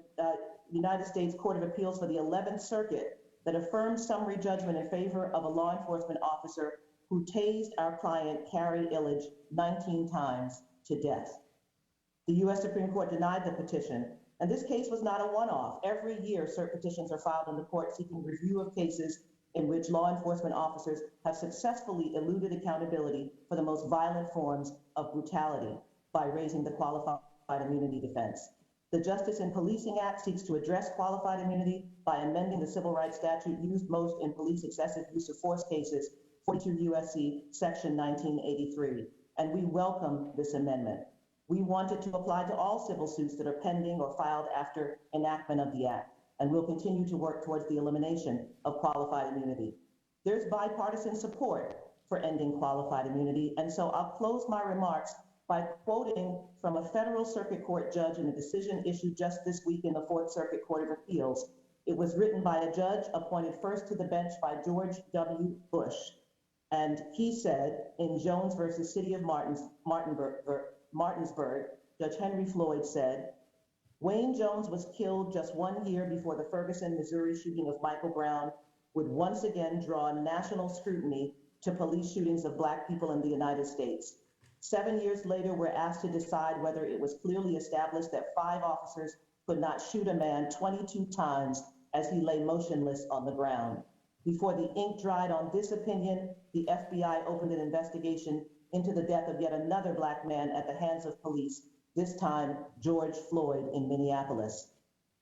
United States Court of Appeals for the 11th Circuit that affirmed summary judgment in favor of a law enforcement officer who tased our client, Carrie Illich, 19 times to death. The U.S. Supreme Court denied the petition, and this case was not a one-off. Every year, cert petitions are filed in the court seeking review of cases in which law enforcement officers have successfully eluded accountability for the most violent forms of brutality by raising the qualified immunity defense. The Justice in Policing Act seeks to address qualified immunity by amending the civil rights statute used most in police excessive use of force cases, 42 U.S.C. Section 1983, and we welcome this amendment. We want it to apply to all civil suits that are pending or filed after enactment of the Act, and we'll continue to work towards the elimination of qualified immunity. There's bipartisan support for ending qualified immunity, and so I'll close my remarks by quoting from a federal circuit court judge in a decision issued just this week in the Fourth Circuit Court of Appeals. It was written by a judge appointed first to the bench by George W. Bush, and he said in Jones versus City of Martinsburg, Judge Henry Floyd said, Wayne Jones was killed just 1 year before the Ferguson, Missouri shooting of Michael Brown would once again draw national scrutiny to police shootings of Black people in the United States. 7 years later, we're asked to decide whether it was clearly established that 5 officers could not shoot a man 22 times as he lay motionless on the ground. Before the ink dried on this opinion, the FBI opened an investigation into the death of yet another Black man at the hands of police, this time George Floyd in Minneapolis.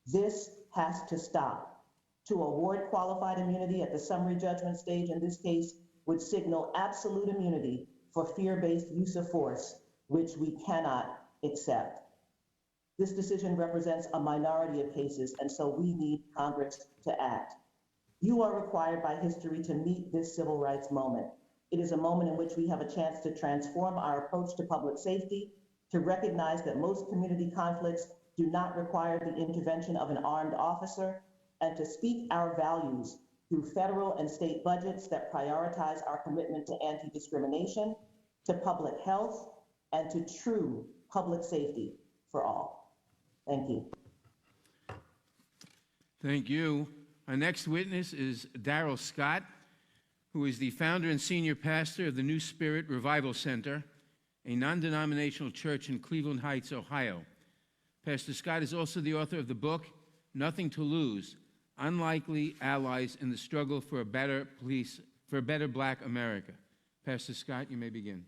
This has to stop. To award qualified immunity at the summary judgment stage in this case would signal absolute immunity for fear-based use of force, which we cannot accept. This decision represents a minority of cases, and so we need Congress to act. You are required by history to meet this civil rights moment. It is a moment in which we have a chance to transform our approach to public safety, to recognize that most community conflicts do not require the intervention of an armed officer, and to speak our values through federal and state budgets that prioritize our commitment to anti-discrimination, to public health, and to true public safety for all. Thank you. Thank you. Our next witness is Darrell Scott, who is the founder and senior pastor of the New Spirit Revival Center, a non-denominational church in Cleveland Heights, Ohio. Pastor Scott is also the author of the book, Nothing to Lose: Unlikely Allies in the Struggle for a Better Black America. Pastor Scott, you may begin.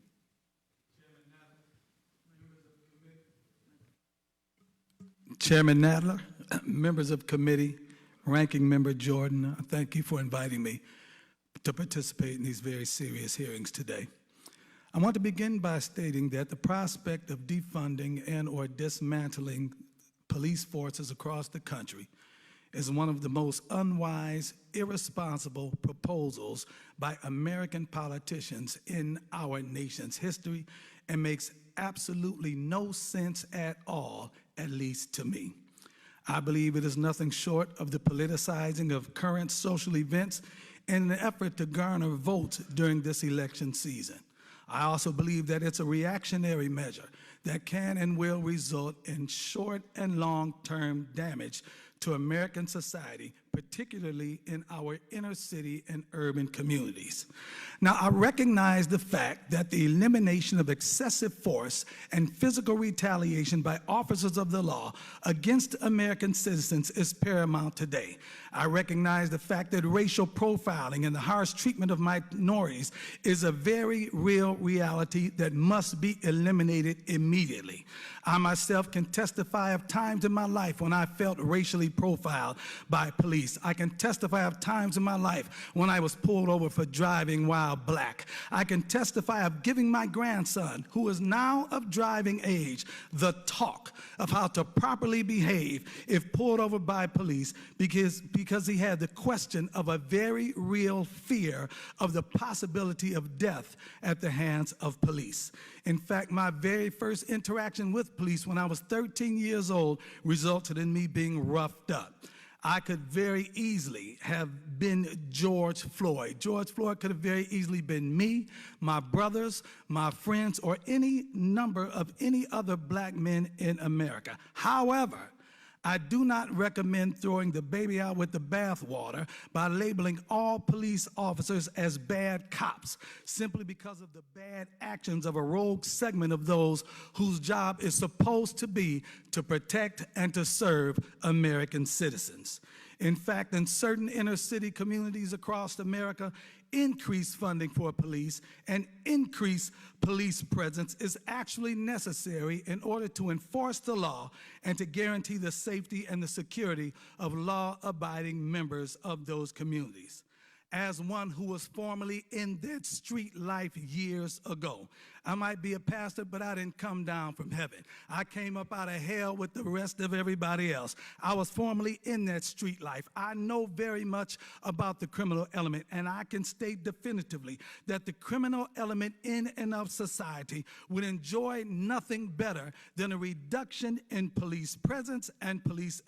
Chairman Nadler, members of committee, Ranking Member Jordan, thank you for inviting me to participate in these very serious hearings today. I want to begin by stating that the prospect of defunding and or dismantling police forces across the country is one of the most unwise, irresponsible proposals by American politicians in our nation's history and makes absolutely no sense at all, at least to me. I believe it is nothing short of the politicizing of current social events in an effort to garner votes during this election season. I also believe that it's a reactionary measure that can and will result in short and long-term damage to American society, particularly in our inner city and urban communities. Now, I recognize the fact that the elimination of excessive force and physical retaliation by officers of the law against American citizens is paramount today. I recognize the fact that racial profiling and the harsh treatment of minorities is a very real reality that must be eliminated immediately. I myself can testify of times in my life when I felt racially profiled by police. I can testify of times in my life when I was pulled over for driving while black. I can testify of giving my grandson, who is now of driving age, the talk of how to properly behave if pulled over by police because he had the question of a very real fear of the possibility of death at the hands of police. In fact, my very first interaction with police when I was 13 years old resulted in me being roughed up. I could very easily have been George Floyd. George Floyd could have very easily been me, my brothers, my friends, or any number of any other black men in America. However, I do not recommend throwing the baby out with the bathwater by labeling all police officers as bad cops simply because of the bad actions of a rogue segment of those whose job is supposed to be to protect and to serve American citizens. In fact, in certain inner city communities across America, increased funding for police and increased police presence is actually necessary in order to enforce the law and to guarantee the safety and the security of law-abiding members of those communities. As one who was formerly in that street life years ago, I might be a pastor, but I didn't come down from heaven. I came up out of hell with the rest of everybody else. I was formerly in that street life. I know very much about the criminal element, and I can state definitively that the criminal element in and of society would enjoy nothing better than a reduction in police presence and police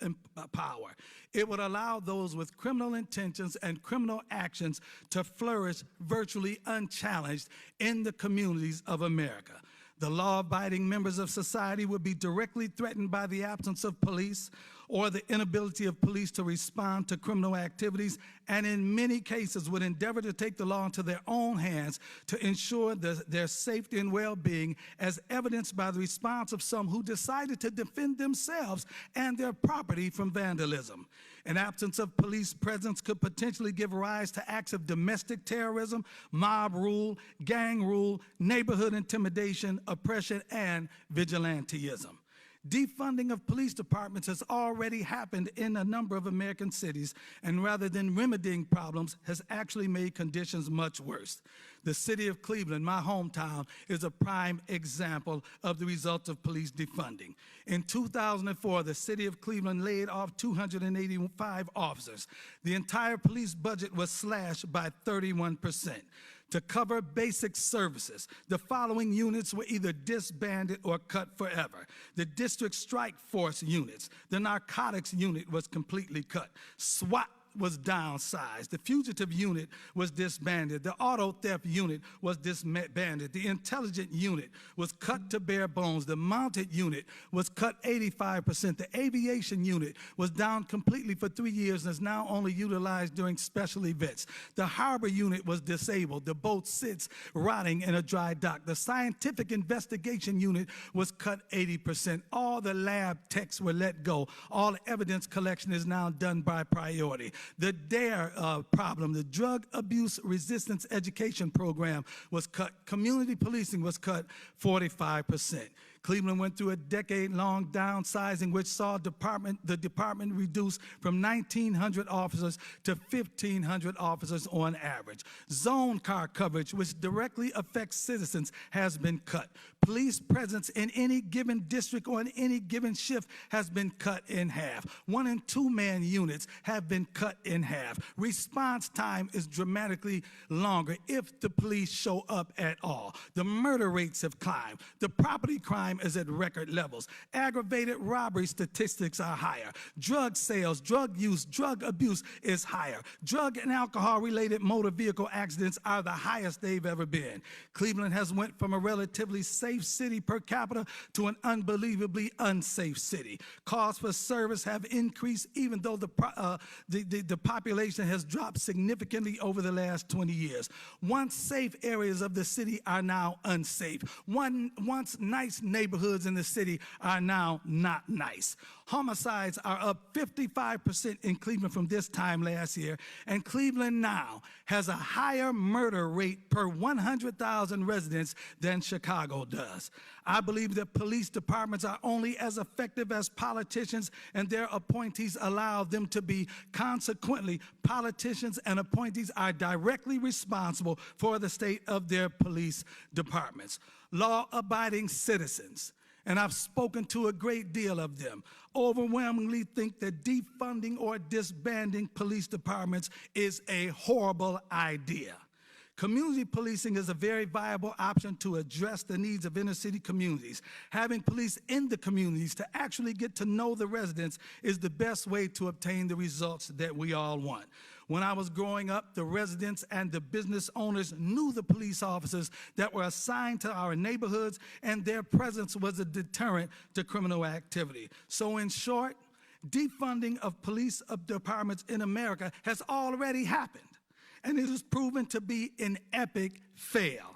power. It would allow those with criminal intentions and criminal actions to flourish virtually unchallenged in the communities of America. The law-abiding members of society would be directly threatened by the absence of police or the inability of police to respond to criminal activities, and in many cases would endeavor to take the law into their own hands to ensure their safety and well-being, as evidenced by the response of some who decided to defend themselves and their property from vandalism. An absence of police presence could potentially give rise to acts of domestic terrorism, mob rule, gang rule, neighborhood intimidation, oppression, and vigilantism. Defunding of police departments has already happened in a number of American cities, and rather than remedying problems, has actually made conditions much worse. The city of Cleveland, my hometown, is a prime example of the results of police defunding. In 2004, the city of Cleveland laid off 285 officers. The entire police budget was slashed by 31%. To cover basic services, the following units were either disbanded or cut forever. The district strike force units, the narcotics unit was completely cut. SWAT was downsized. The fugitive unit was disbanded. The auto theft unit was disbanded. The intelligence unit was cut to bare bones. The mounted unit was cut 85%. The aviation unit was down completely for 3 years and is now only utilized during special events. The harbor unit was disabled. The boat sits rotting in a dry dock. The scientific investigation unit was cut 80%. All the lab techs were let go. All the evidence collection is now done by priority. The DARE problem, the Drug Abuse Resistance Education Program, was cut. Community policing was cut 45%. Cleveland went through a decade-long downsizing, which saw the department reduced from 1,900 officers to 1,500 officers on average. Zone car coverage, which directly affects citizens, has been cut. Police presence in any given district or in any given shift has been cut in half. 1- and 2-man units have been cut in half. Response time is dramatically longer if the police show up at all. The murder rates have climbed. The property crime is at record levels. Aggravated robbery statistics are higher. Drug sales, drug use, drug abuse is higher. Drug and alcohol-related motor vehicle accidents are the highest they've ever been. Cleveland has went from a relatively safe city per capita to an unbelievably unsafe city. Calls for service have increased even though the population has dropped significantly over the last 20 years. Once safe areas of the city are now unsafe. Once nice neighborhoods in the city are now not nice. Homicides are up 55% in Cleveland from this time last year, and Cleveland now has a higher murder rate per 100,000 residents than Chicago does. I believe that police departments are only as effective as politicians and their appointees allow them to be. Consequently, politicians and appointees are directly responsible for the state of their police departments. Law-abiding citizens, and I've spoken to a great deal of them, overwhelmingly think that defunding or disbanding police departments is a horrible idea. Community policing is a very viable option to address the needs of inner city communities. Having police in the communities to actually get to know the residents is the best way to obtain the results that we all want. When I was growing up, the residents and the business owners knew the police officers that were assigned to our neighborhoods, and their presence was a deterrent to criminal activity. So in short, Defunding of police departments in America has already happened, and it is proven to be an epic fail.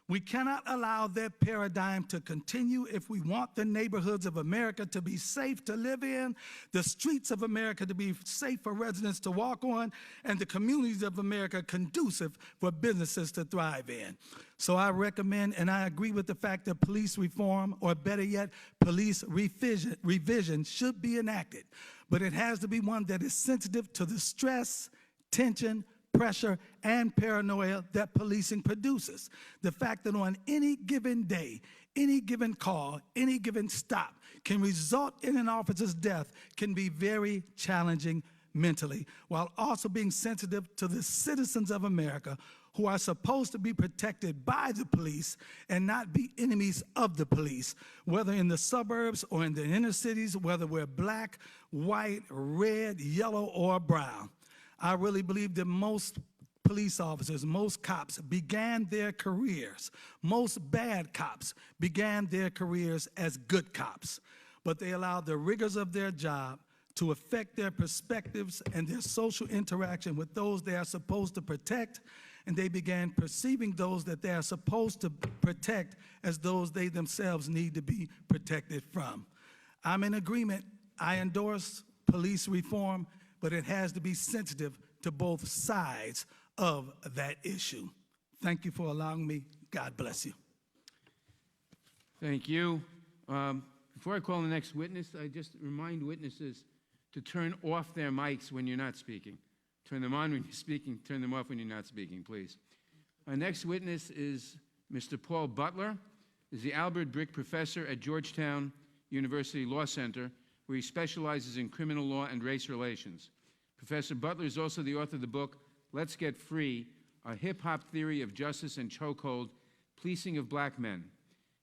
We cannot allow that paradigm to continue if we want the neighborhoods of America to be safe to live in, the streets of America to be safe for residents to walk on, and the communities of America conducive for businesses to thrive in. So I recommend and I agree with the fact that police reform, or better yet, police revision should be enacted. But it has to be one that is sensitive to the stress, tension, pressure, and paranoia that policing produces. The fact that on any given day, any given call, any given stop can result in an officer's death can be very challenging mentally, while also being sensitive to the citizens of America who are supposed to be protected by the police and not be enemies of the police, whether in the suburbs or in the inner cities, whether we're black, white, red, yellow, or brown. I really believe that most police officers, most cops began their careers, most bad cops began their careers as good cops, but they allowed the rigors of their job to affect their perspectives and their social interaction with those they are supposed to protect, and they began perceiving those that they are supposed to protect as those they themselves need to be protected from. I'm in agreement. I endorse police reform, but it has to be sensitive to both sides of that issue. Thank you for allowing me. God bless you. Thank you. Before I call the next witness, I just remind witnesses to turn off their mics when you're not speaking. Turn them on when you're speaking, turn them off when you're not speaking, please. Our next witness is Mr. Paul Butler. He's the Albert Brick Professor at Georgetown University Law Center, where he specializes in criminal law and race relations. Professor Butler is also the author of the book, Let's Get Free, A Hip-Hop Theory of Justice and Chokehold, Policing of Black Men.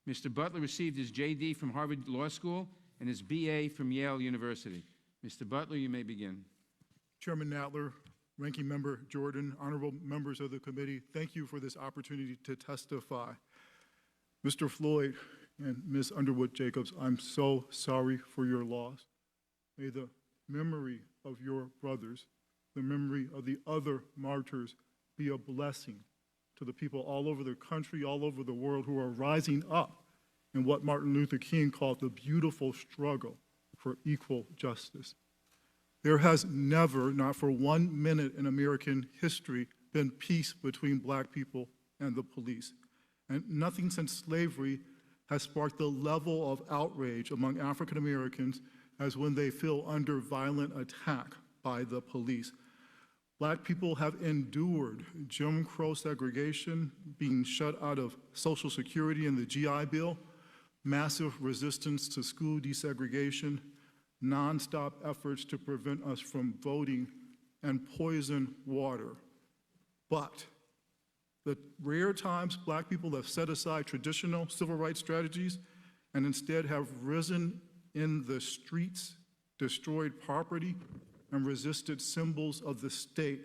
Mr. Butler received his J.D. from Harvard Law School and his B.A. from Yale University. Mr. Butler, you may begin. Chairman Nadler, Ranking Member Jordan, honorable members of the committee, thank you for this opportunity to testify. Mr. Floyd and Ms. Underwood Jacobs, I'm so sorry for your loss. May the memory of your brothers, the memory of the other martyrs, be a blessing to the people all over the country, all over the world who are rising up in what Martin Luther King called the beautiful struggle for equal justice. There has never, not for 1 minute in American history, been peace between black people and the police. And nothing since slavery has sparked the level of outrage among African Americans as when they feel under violent attack by the police. Black people have endured Jim Crow segregation, being shut out of Social Security and the GI Bill, massive resistance to school desegregation, nonstop efforts to prevent us from voting, and poison water. But the rare times black people have set aside traditional civil rights strategies and instead have risen in the streets, destroyed property, and resisted symbols of the state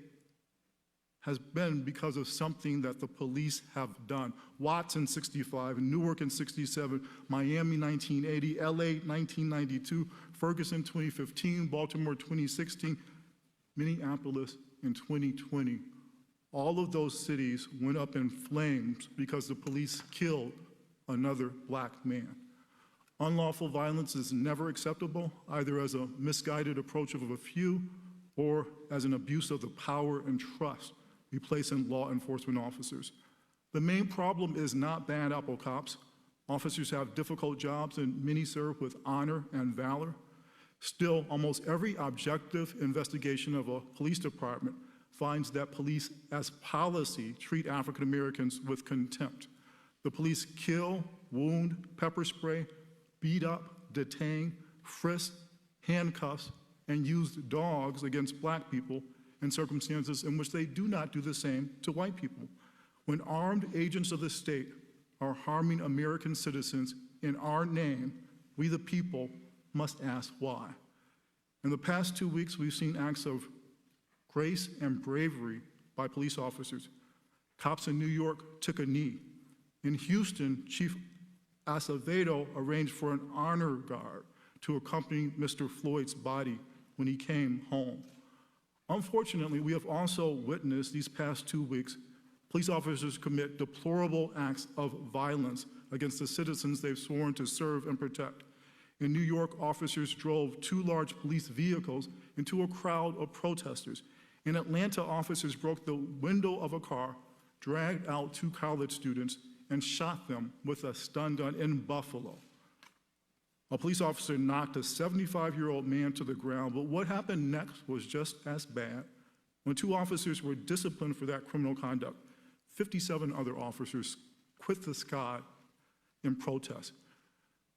has been because of something that the police have done. Watts in '65, Newark in '67, Miami 1980, LA 1992, Ferguson 2015, Baltimore 2016, Minneapolis in 2020. All of those cities went up in flames because the police killed another black man. Unlawful violence is never acceptable, either as a misguided approach of a few or as an abuse of the power and trust we place in law enforcement officers. The main problem is not bad apple cops. Officers have difficult jobs and many serve with honor and valor. Still, almost every objective investigation of a police department finds that police as policy treat African Americans with contempt. The police kill, wound, pepper spray, beat up, detain, frisk, handcuffs, and use dogs against black people in circumstances in which they do not do the same to white people. When armed agents of the state are harming American citizens in our name, we the people must ask why. In the past 2 weeks, we've seen acts of grace and bravery by police officers. Cops in New York took a knee. In Houston, Chief Acevedo arranged for an honor guard to accompany Mr. Floyd's body when he came home. Unfortunately, we have also witnessed these past 2 weeks police officers commit deplorable acts of violence against the citizens they've sworn to serve and protect. In New York, officers drove 2 large police vehicles into a crowd of protesters. In Atlanta, officers broke the window of a car, dragged out 2 college students, and shot them with a stun gun in Buffalo. A police officer knocked a 75-year-old man to the ground, but what happened next was just as bad. When 2 officers were disciplined for that criminal conduct, 57 other officers quit the sky in protest.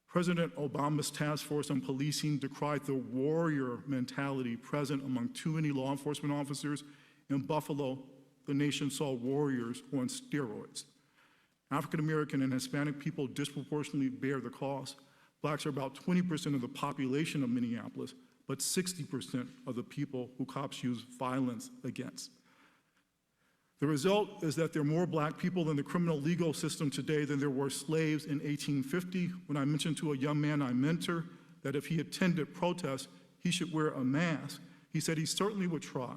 President Obama's task force on policing decried the warrior mentality present among too many law enforcement officers. In Buffalo, the nation saw warriors on steroids. African American and Hispanic people disproportionately bear the cost. Blacks are about 20% of the population of Minneapolis, but 60% of the people who cops use violence against. The result is that there are more black people in the criminal legal system today than there were slaves in 1850. When I mentioned to a young man I mentor that if he attended protests, he should wear a mask, he said he certainly would try.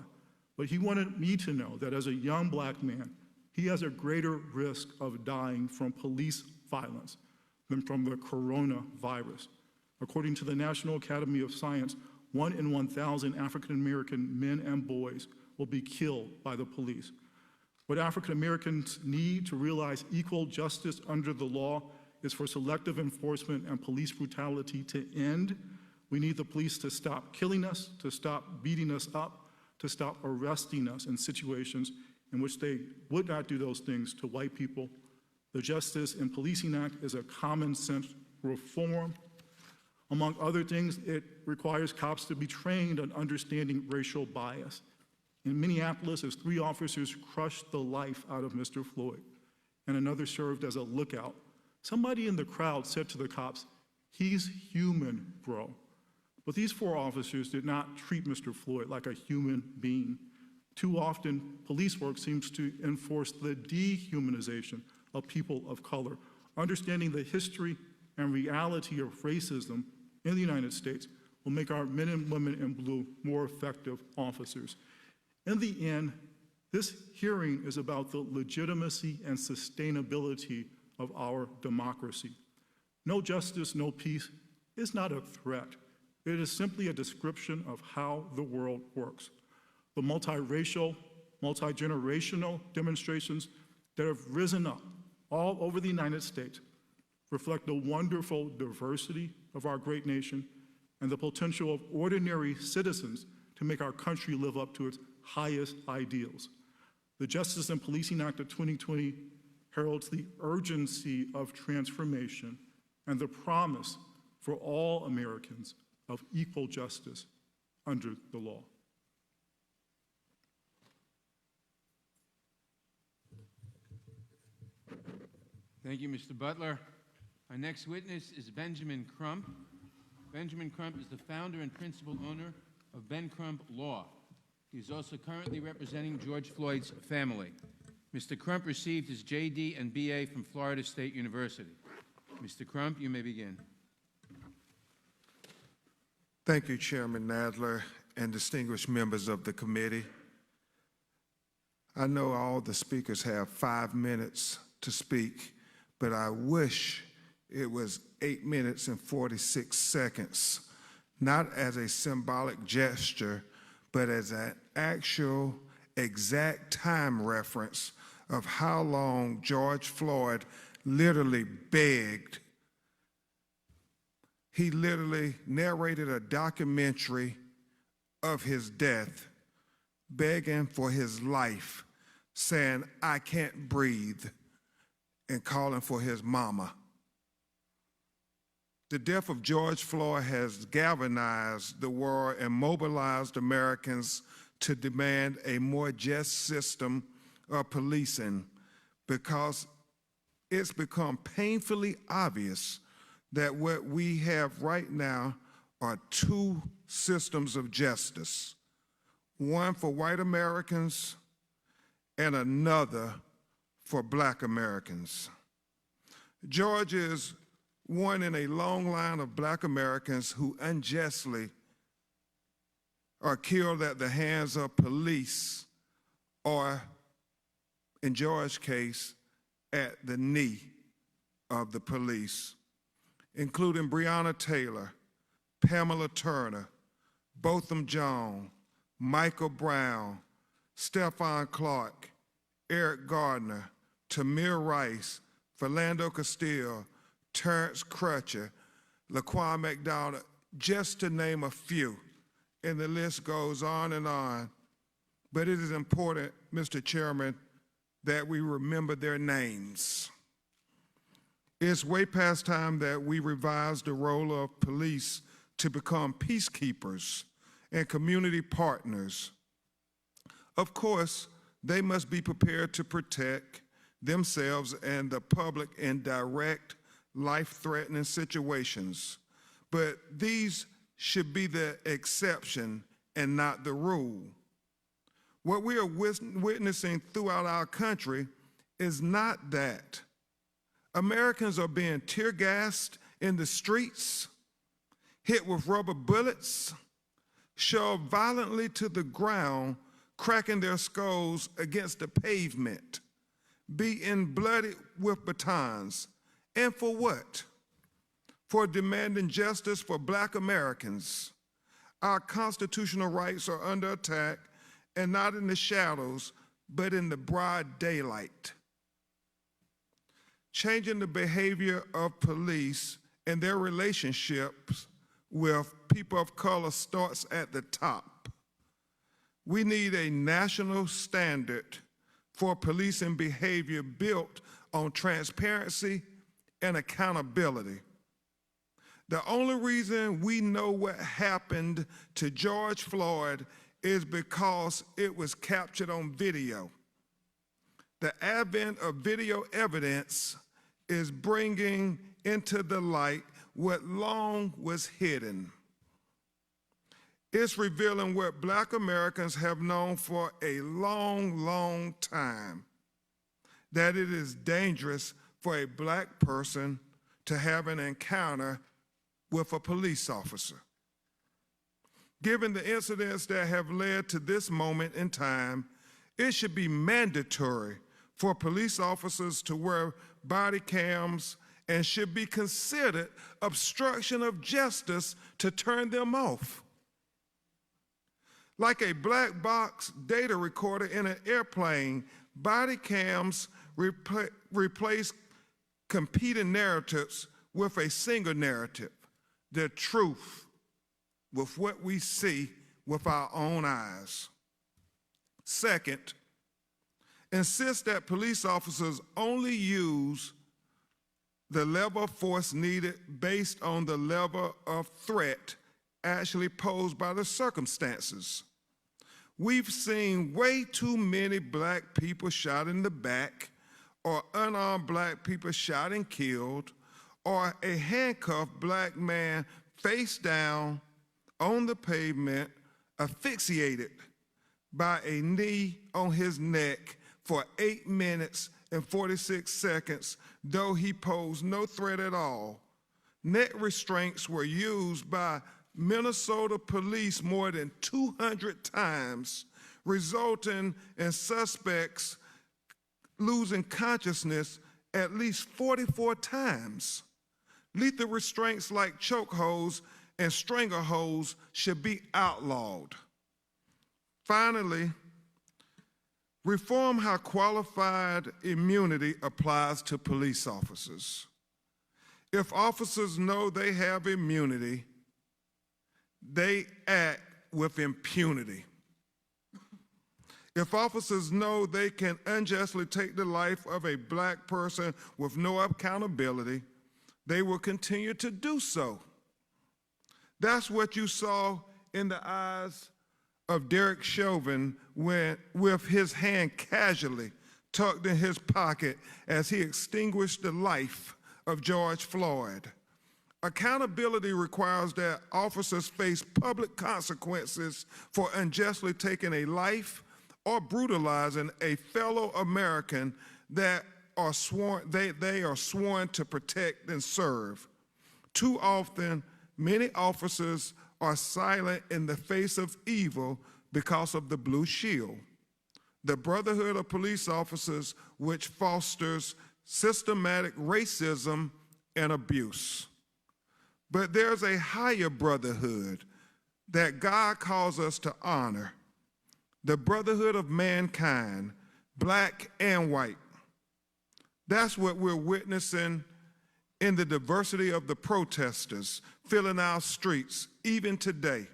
But he wanted me to know that as a young black man, he has a greater risk of dying from police violence than from the coronavirus. According to the National Academy of Science, 1 in 1,000 African American men and boys will be killed by the police. What African Americans need to realize equal justice under the law is for selective enforcement and police brutality to end. We need the police to stop killing us, to stop beating us up, to stop arresting us in situations in which they would not do those things to white people. The Justice in Policing Act is a common sense reform. Among other things, it requires cops to be trained on understanding racial bias. In Minneapolis, as 3 officers crushed the life out of Mr. Floyd and another served as a lookout, somebody in the crowd said to the cops, "He's human, bro." But these 4 officers did not treat Mr. Floyd like a human being. Too often, police work seems to enforce the dehumanization of people of color. Understanding the history and reality of racism in the United States will make our men and women in blue more effective officers. In the end, this hearing is about the legitimacy and sustainability of our democracy. No justice, no peace is not a threat. It is simply a description of how the world works. The multiracial, multi-generational demonstrations that have risen up all over the United States reflect the wonderful diversity of our great nation and the potential of ordinary citizens to make our country live up to its highest ideals. The Justice and Policing Act of 2020 heralds the urgency of transformation and the promise for all Americans of equal justice under the law. Thank you, Mr. Butler. Our next witness is Benjamin Crump. Benjamin Crump is the founder and principal owner of Ben Crump Law. He is also currently representing George Floyd's family. Mr. Crump received his JD and BA from Florida State University. Mr. Crump, you may begin. Thank you, Chairman Nadler and distinguished members of the committee. I know all the speakers have 5 minutes to speak, but I wish it was 8 minutes and 46 seconds, not as a symbolic gesture, but as an actual exact time reference of how long George Floyd literally begged. He literally narrated a documentary of his death, begging for his life, saying, "I can't breathe," and calling for his mama. The death of George Floyd has galvanized the world and mobilized Americans to demand a more just system of policing, because it's become painfully obvious that what we have right now are 2 systems of justice, one for white Americans and another for Black Americans. George is one in a long line of Black Americans who unjustly are killed at the hands of police or, in George's case, at the knee of the police, including Breonna Taylor, Pamela Turner, Botham Jean, Michael Brown, Stephon Clark, Eric Gardner, Tamir Rice, Philando Castile, Terrence Crutcher, Laquan McDonald, just to name a few. And the list goes on and on. But it is important, Mr. Chairman, that we remember their names. It's way past time that we revise the role of police to become peacekeepers and community partners. Of course, they must be prepared to protect themselves and the public in direct, life-threatening situations. But these should be the exception and not the rule. What we are witnessing throughout our country is not that. Americans are being tear gassed in the streets, hit with rubber bullets, shoved violently to the ground, cracking their skulls against the pavement, beaten bloodied with batons. And for what? For demanding justice for Black Americans. Our constitutional rights are under attack, and not in the shadows, but in the broad daylight. Changing the behavior of police and their relationships with people of color starts at the top. We need a national standard for policing behavior built on transparency and accountability. The only reason we know what happened to George Floyd is because it was captured on video. The advent of video evidence is bringing into the light what long was hidden. It's revealing what Black Americans have known for a long, long time, that it is dangerous for a Black person to have an encounter with a police officer. Given the incidents that have led to this moment in time, it should be mandatory for police officers to wear body cams and should be considered obstruction of justice to turn them off. Like a black box data recorder in an airplane, body cams replace competing narratives with a single narrative, the truth, with what we see with our own eyes. Second, insist that police officers only use the level of force needed based on the level of threat actually posed by the circumstances. We've seen way too many Black people shot in the back, or unarmed Black people shot and killed, or a handcuffed Black man face down on the pavement, asphyxiated by a knee on his neck for 8 minutes and 46 seconds, though he posed no threat at all. Neck restraints were used by Minnesota police more than 200 times, resulting in suspects losing consciousness at least 44 times. Lethal restraints like chokeholds and strangleholds should be outlawed. Finally, reform how qualified immunity applies to police officers. If officers know they have immunity, they act with impunity. If officers know they can unjustly take the life of a Black person with no accountability, they will continue to do so. That's what you saw in the eyes of Derek Chauvin with his hand casually tucked in his pocket as he extinguished the life of George Floyd. Accountability requires that officers face public consequences for unjustly taking a life or brutalizing a fellow American that they are sworn to protect and serve. Too often, many officers are silent in the face of evil because of the blue shield, the Brotherhood of Police Officers, which fosters systematic racism and abuse. But there's a higher brotherhood that God calls us to honor, the brotherhood of mankind, black and white. That's what we're witnessing in the diversity of the protesters filling our streets, even today.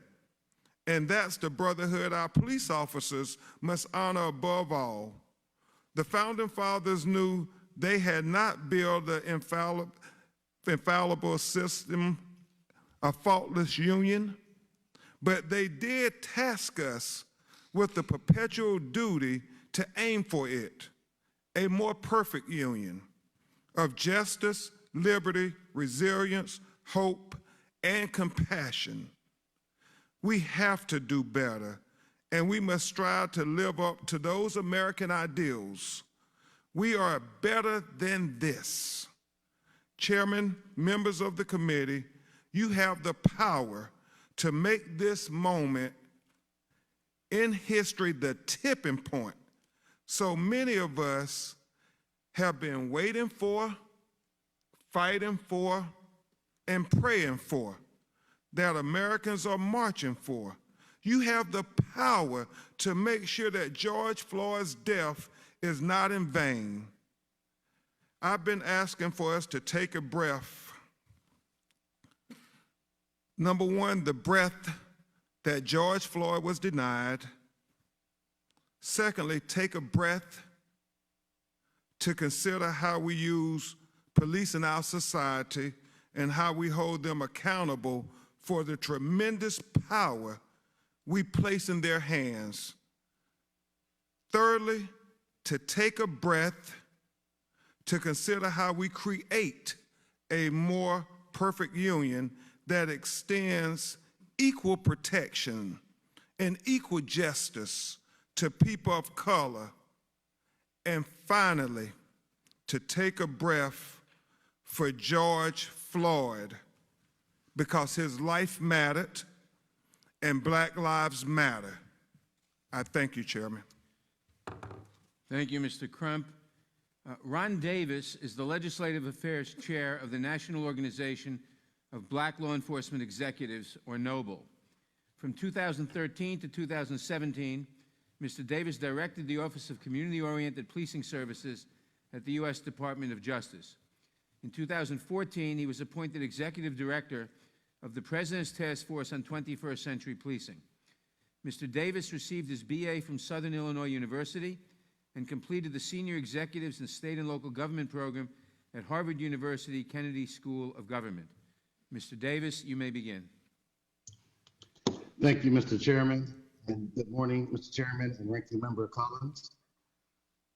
And that's the brotherhood our police officers must honor above all. The Founding Fathers knew they had not built the infallible system, a faultless union, but they did task us with the perpetual duty to aim for it, a more perfect union of justice, liberty, resilience, hope, and compassion. We have to do better, and we must strive to live up to those American ideals. We are better than this. Chairman, members of the committee, you have the power to make this moment in history the tipping point so many of us have been waiting for, fighting for, and praying for, that Americans are marching for. You have the power to make sure that George Floyd's death is not in vain. I've been asking for us to take a breath. Number one, the breath that George Floyd was denied. Secondly, take a breath to consider how we use police in our society and how we hold them accountable for the tremendous power we place in their hands. Thirdly, to take a breath to consider how we create a more perfect union that extends equal protection and equal justice to people of color. And finally, to take a breath for George Floyd, because his life mattered and Black lives matter. I thank you, Chairman. Thank you, Mr. Crump. Ron Davis is the Legislative Affairs Chair of the National Organization of Black Law Enforcement Executives, or NOBLE. From 2013 to 2017, Mr. Davis directed the Office of Community-Oriented Policing Services at the U.S. Department of Justice. In 2014, he was appointed Executive Director of the President's Task Force on 21st Century Policing. Mr. Davis received his BA from Southern Illinois University and completed the Senior Executives in State and Local Government program at Harvard University Kennedy School of Government. Mr. Davis, you may begin. Thank you, Mr. Chairman, and good morning, Mr. Chairman and Ranking Member Collins.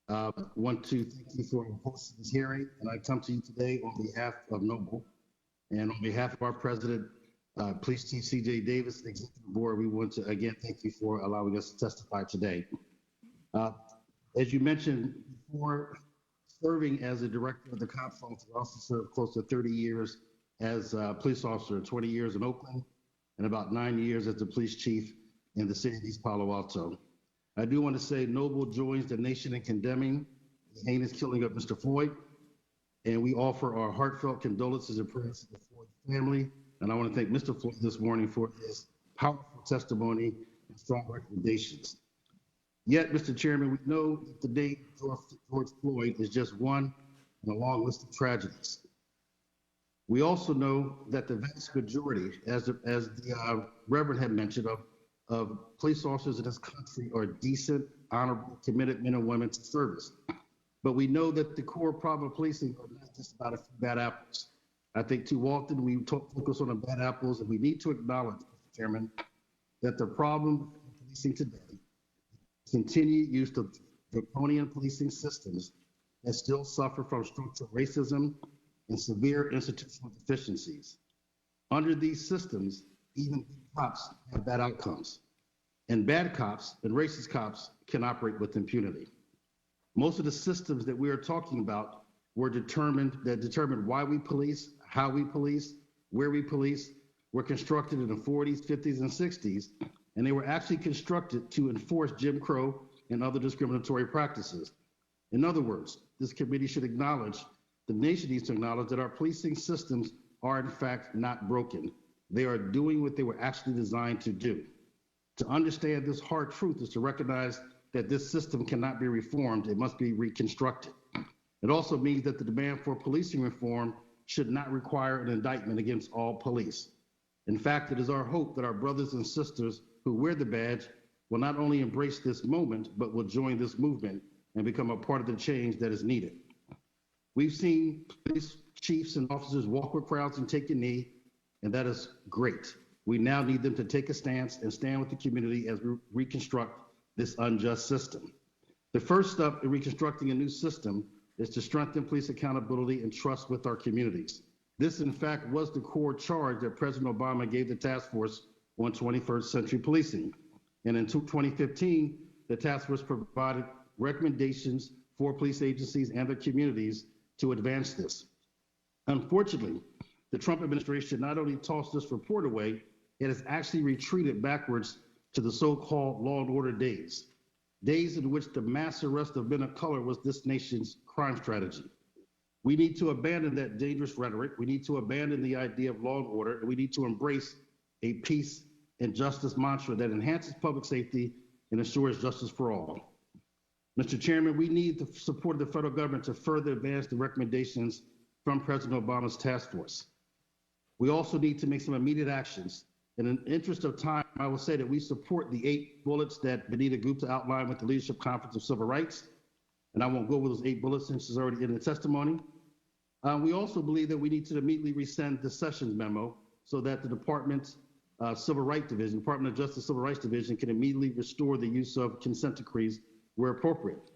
I want to thank you for hosting this hearing, and I come to you today on behalf of Noble and on behalf of our President, Police Chief C.J. Davis, the Executive Board. We want to again thank you for allowing us to testify today. As you mentioned before, serving as the Director of the Cops Office, I also served close to 30 years as a police officer, 20 years in Oakland, and about 9 years as the police chief in the city of East Palo Alto. I do want to say Noble joins the nation in condemning the heinous killing of Mr. Floyd, and we offer our heartfelt condolences and prayers to the Floyd family. And I want to thank Mr. Floyd this morning for his powerful testimony and strong recommendations. Yet, Mr. Chairman, we know that the day George Floyd is just one in a long list of tragedies. We also know that the vast majority, as the Reverend had mentioned, of police officers in this country are decent, honorable, committed men and women to service. But we know that the core problem of policing are not just about a few bad apples. I think too often we focus on the bad apples, and we need to acknowledge, Mr. Chairman, that the problem in policing today is continued use of draconian policing systems that still suffer from structural racism and severe institutional deficiencies. Under these systems, even good cops have bad outcomes, and bad cops and racist cops can operate with impunity. Most of the systems that we are talking about were determined why we police, how we police, where we police, were constructed in the 40s, 50s, and 60s, and they were actually constructed to enforce Jim Crow and other discriminatory practices. In other words, this committee should acknowledge, the nation needs to acknowledge that our policing systems are in fact not broken. They are doing what they were actually designed to do. To understand this hard truth is to recognize that this system cannot be reformed, it must be reconstructed. It also means that the demand for policing reform should not require an indictment against all police. In fact, it is our hope that our brothers and sisters who wear the badge will not only embrace this moment, but will join this movement and become a part of the change that is needed. We've seen police chiefs and officers walk with crowds and take a knee, and that is great. We now need them to take a stance and stand with the community as we reconstruct this unjust system. The first step in reconstructing a new system is to strengthen police accountability and trust with our communities. This, in fact, was the core charge that President Obama gave the task force on 21st century policing. And in 2015, the task force provided recommendations for police agencies and their communities to advance this. Unfortunately, the Trump administration not only tossed this report away, it has actually retreated backwards to the so-called law and order days in which the mass arrest of men of color was this nation's crime strategy. We need to abandon that dangerous rhetoric. We need to abandon the idea of law and order, and we need to embrace a peace and justice mantra that enhances public safety and ensures justice for all. Mr. Chairman, we need the support of the federal government to further advance the recommendations from President Obama's task force. We also need to make some immediate actions. In the interest of time, I will say that we support the 8 bullets that Benita Gupta outlined with the Leadership Conference of Civil Rights, and I won't go over those 8 bullets since it's already in the testimony. We also believe that we need to immediately rescind the Sessions memo so that the Department's Civil Rights Division, Department of Justice Civil Rights Division, can immediately restore the use of consent decrees where appropriate.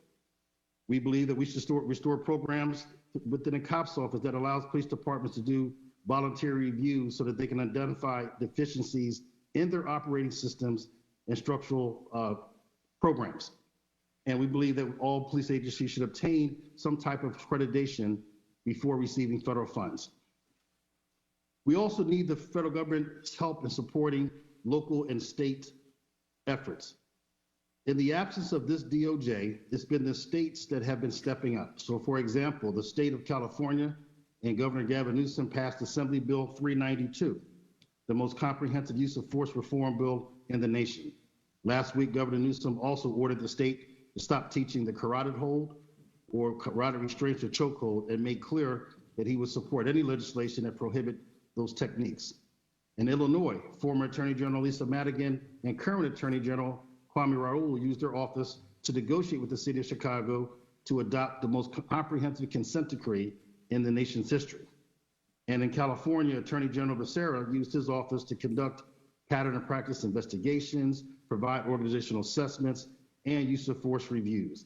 We believe that we should restore programs within the COPS office that allows police departments to do voluntary reviews so that they can identify deficiencies in their operating systems and structural programs. And we believe that all police agencies should obtain some type of accreditation before receiving federal funds. We also need the federal government's help in supporting local and state efforts. In the absence of this DOJ, it's been the states that have been stepping up. So for example, the state of California and Governor Gavin Newsom passed Assembly Bill 392, the most comprehensive use of force reform bill in the nation. Last week, Governor Newsom also ordered the state to stop teaching the carotid hold or carotid restraints or chokehold, and made clear that he would support any legislation that prohibit those techniques. In Illinois, former Attorney General Lisa Madigan and current Attorney General Kwame Raoul used their office to negotiate with the city of Chicago to adopt the most comprehensive consent decree in the nation's history. And in California, Attorney General Becerra used his office to conduct pattern and practice investigations, provide organizational assessments, and use of force reviews.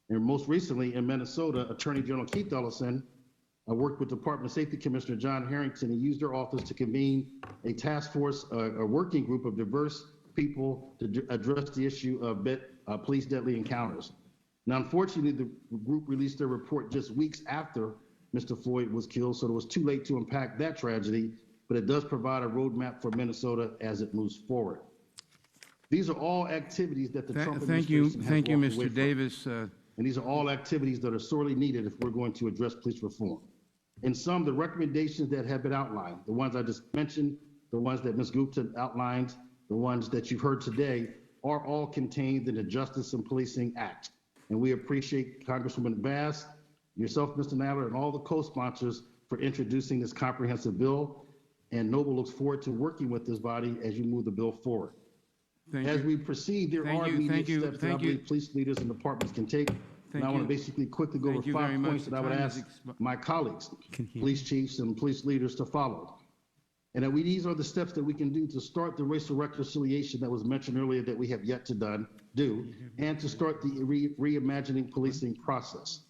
And most recently in Minnesota, Attorney General Keith Ellison worked with Department of Safety Commissioner John Harrington and used their office to convene a task force, a working group of diverse people to address the issue of police deadly encounters. Now, unfortunately, the group released their report just weeks after Mr. Floyd was killed, so it was too late to unpack that tragedy, but it does provide a roadmap for Minnesota as it moves forward. These are all activities that the Trump administration has Thank you, walked away Mr. from. Davis. And these are all activities that are sorely needed if we're going to address police reform. In some, the recommendations that have been outlined, the ones I just mentioned, the ones that Ms. Gupta outlined, the ones that you've heard today, are all contained in the Justice and Policing Act. And we appreciate Congresswoman Bass, yourself, Mr. Nadler, and all the co-sponsors for introducing this comprehensive bill. And Noble looks forward to working with this body as you move the bill forward. As we proceed, there are immediate steps that I believe police leaders and departments can take. And I want to basically quickly go over 5 points that I would ask my colleagues, police chiefs and police leaders to follow. And that these are the steps that we can do to start the racial reconciliation that was mentioned earlier that we have yet to do, and to start the reimagining policing process.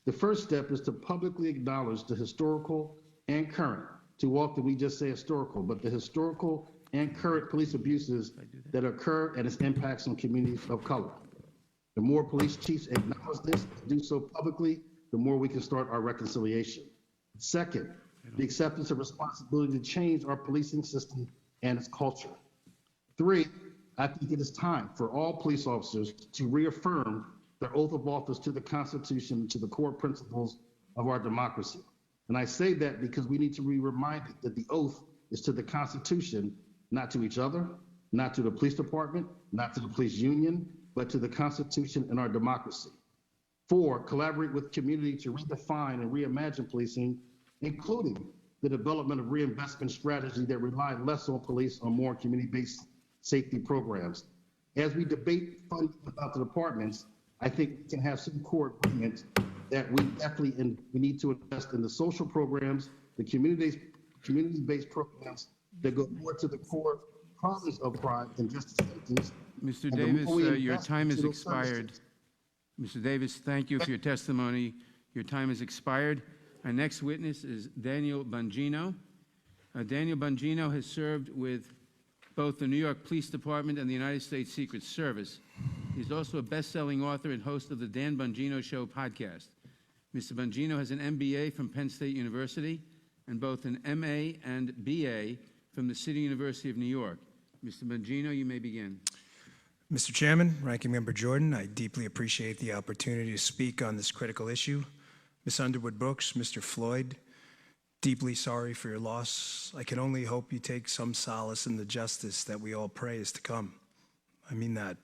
The first step is to publicly acknowledge the historical and current, too often we just say historical, but the historical and current police abuses that occur and its impacts on communities of color. The more police chiefs acknowledge this, do so publicly, the more we can start our reconciliation. Second, the acceptance of responsibility to change our policing system and its culture. 3, I think it is time for all police officers to reaffirm their oath of office to the Constitution and to the core principles of our democracy. And I say that because we need to be reminded that the oath is to the Constitution, not to each other, not to the police department, not to the police union, but to the Constitution and our democracy. 4, collaborate with community to redefine and reimagine policing, including the development of reinvestment strategy that rely less on police and more community-based safety programs. As we debate funding about the departments, I think we can have some core agreement that we definitely we need to invest in the social programs, the community-based programs that go more to the core problems of crime and justice systems. Mr. And the Davis, more we your invest time has into those expired. services- Mr. Davis, thank you for your testimony. Your time has expired. Our next witness is Daniel Bongino. Daniel Bongino has served with both the New York Police Department and the United States Secret Service. He's also a best-selling author and host of the Dan Bongino Show podcast. Mr. Bongino has an MBA from Penn State University and both an MA and BA from the City University of New York. Mr. Bongino, you may begin. Mr. Chairman, Ranking Member Jordan, I deeply appreciate the opportunity to speak on this critical issue. Ms. Underwood Brooks, Mr. Floyd, deeply sorry for your loss. I can only hope you take some solace in the justice that we all pray is to come. I mean that.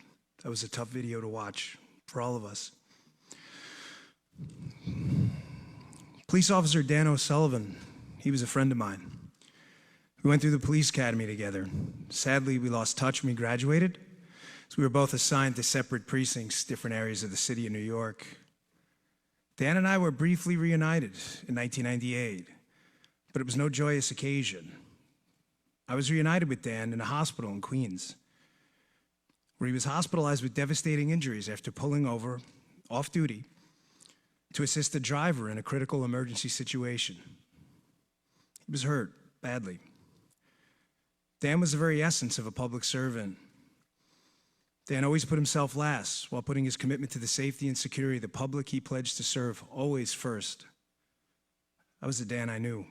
That was a tough video to watch for all of us. Police Officer Dan O'Sullivan, he was a friend of mine. We went through the police academy together. Sadly, we lost touch when we graduated, so we were both assigned to separate precincts, different areas of the city of New York. Dan and I were briefly reunited in 1998, but it was no joyous occasion. I was reunited with Dan in a hospital in Queens, where he was hospitalized with devastating injuries after pulling over off duty to assist a driver in a critical emergency situation. He was hurt badly. Dan was the very essence of a public servant. Dan always put himself last while putting his commitment to the safety and security of the public he pledged to serve always first. That was the Dan I knew.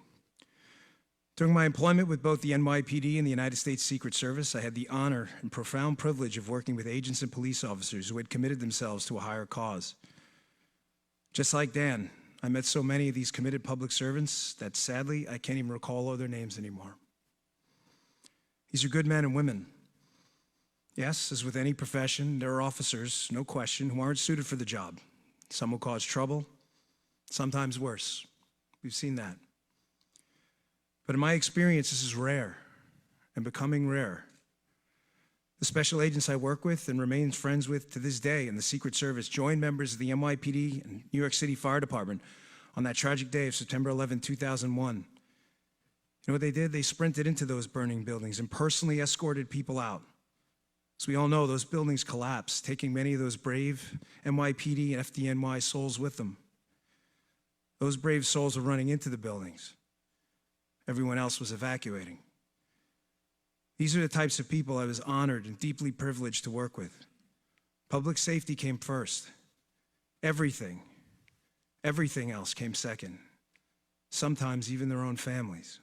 During my employment with both the NYPD and the United States Secret Service, I had the honor and profound privilege of working with agents and police officers who had committed themselves to a higher cause. Just like Dan, I met so many of these committed public servants that sadly I can't even recall all their names anymore. These are good men and women. Yes, as with any profession, there are officers, no question, who aren't suited for the job. Some will cause trouble, sometimes worse. We've seen that. But in my experience, this is rare and becoming rare. The special agents I work with and remain friends with to this day in the Secret Service joined members of the NYPD and New York City Fire Department on that tragic day of September 11, 2001. You know what they did? They sprinted into those burning buildings and personally escorted people out. As we all know, those buildings collapsed, taking many of those brave NYPD and FDNY souls with them. Those brave souls were running into the buildings. Everyone else was evacuating. These are the types of people I was honored and deeply privileged to work with. Public safety came first. Everything else came second. Sometimes even their own families.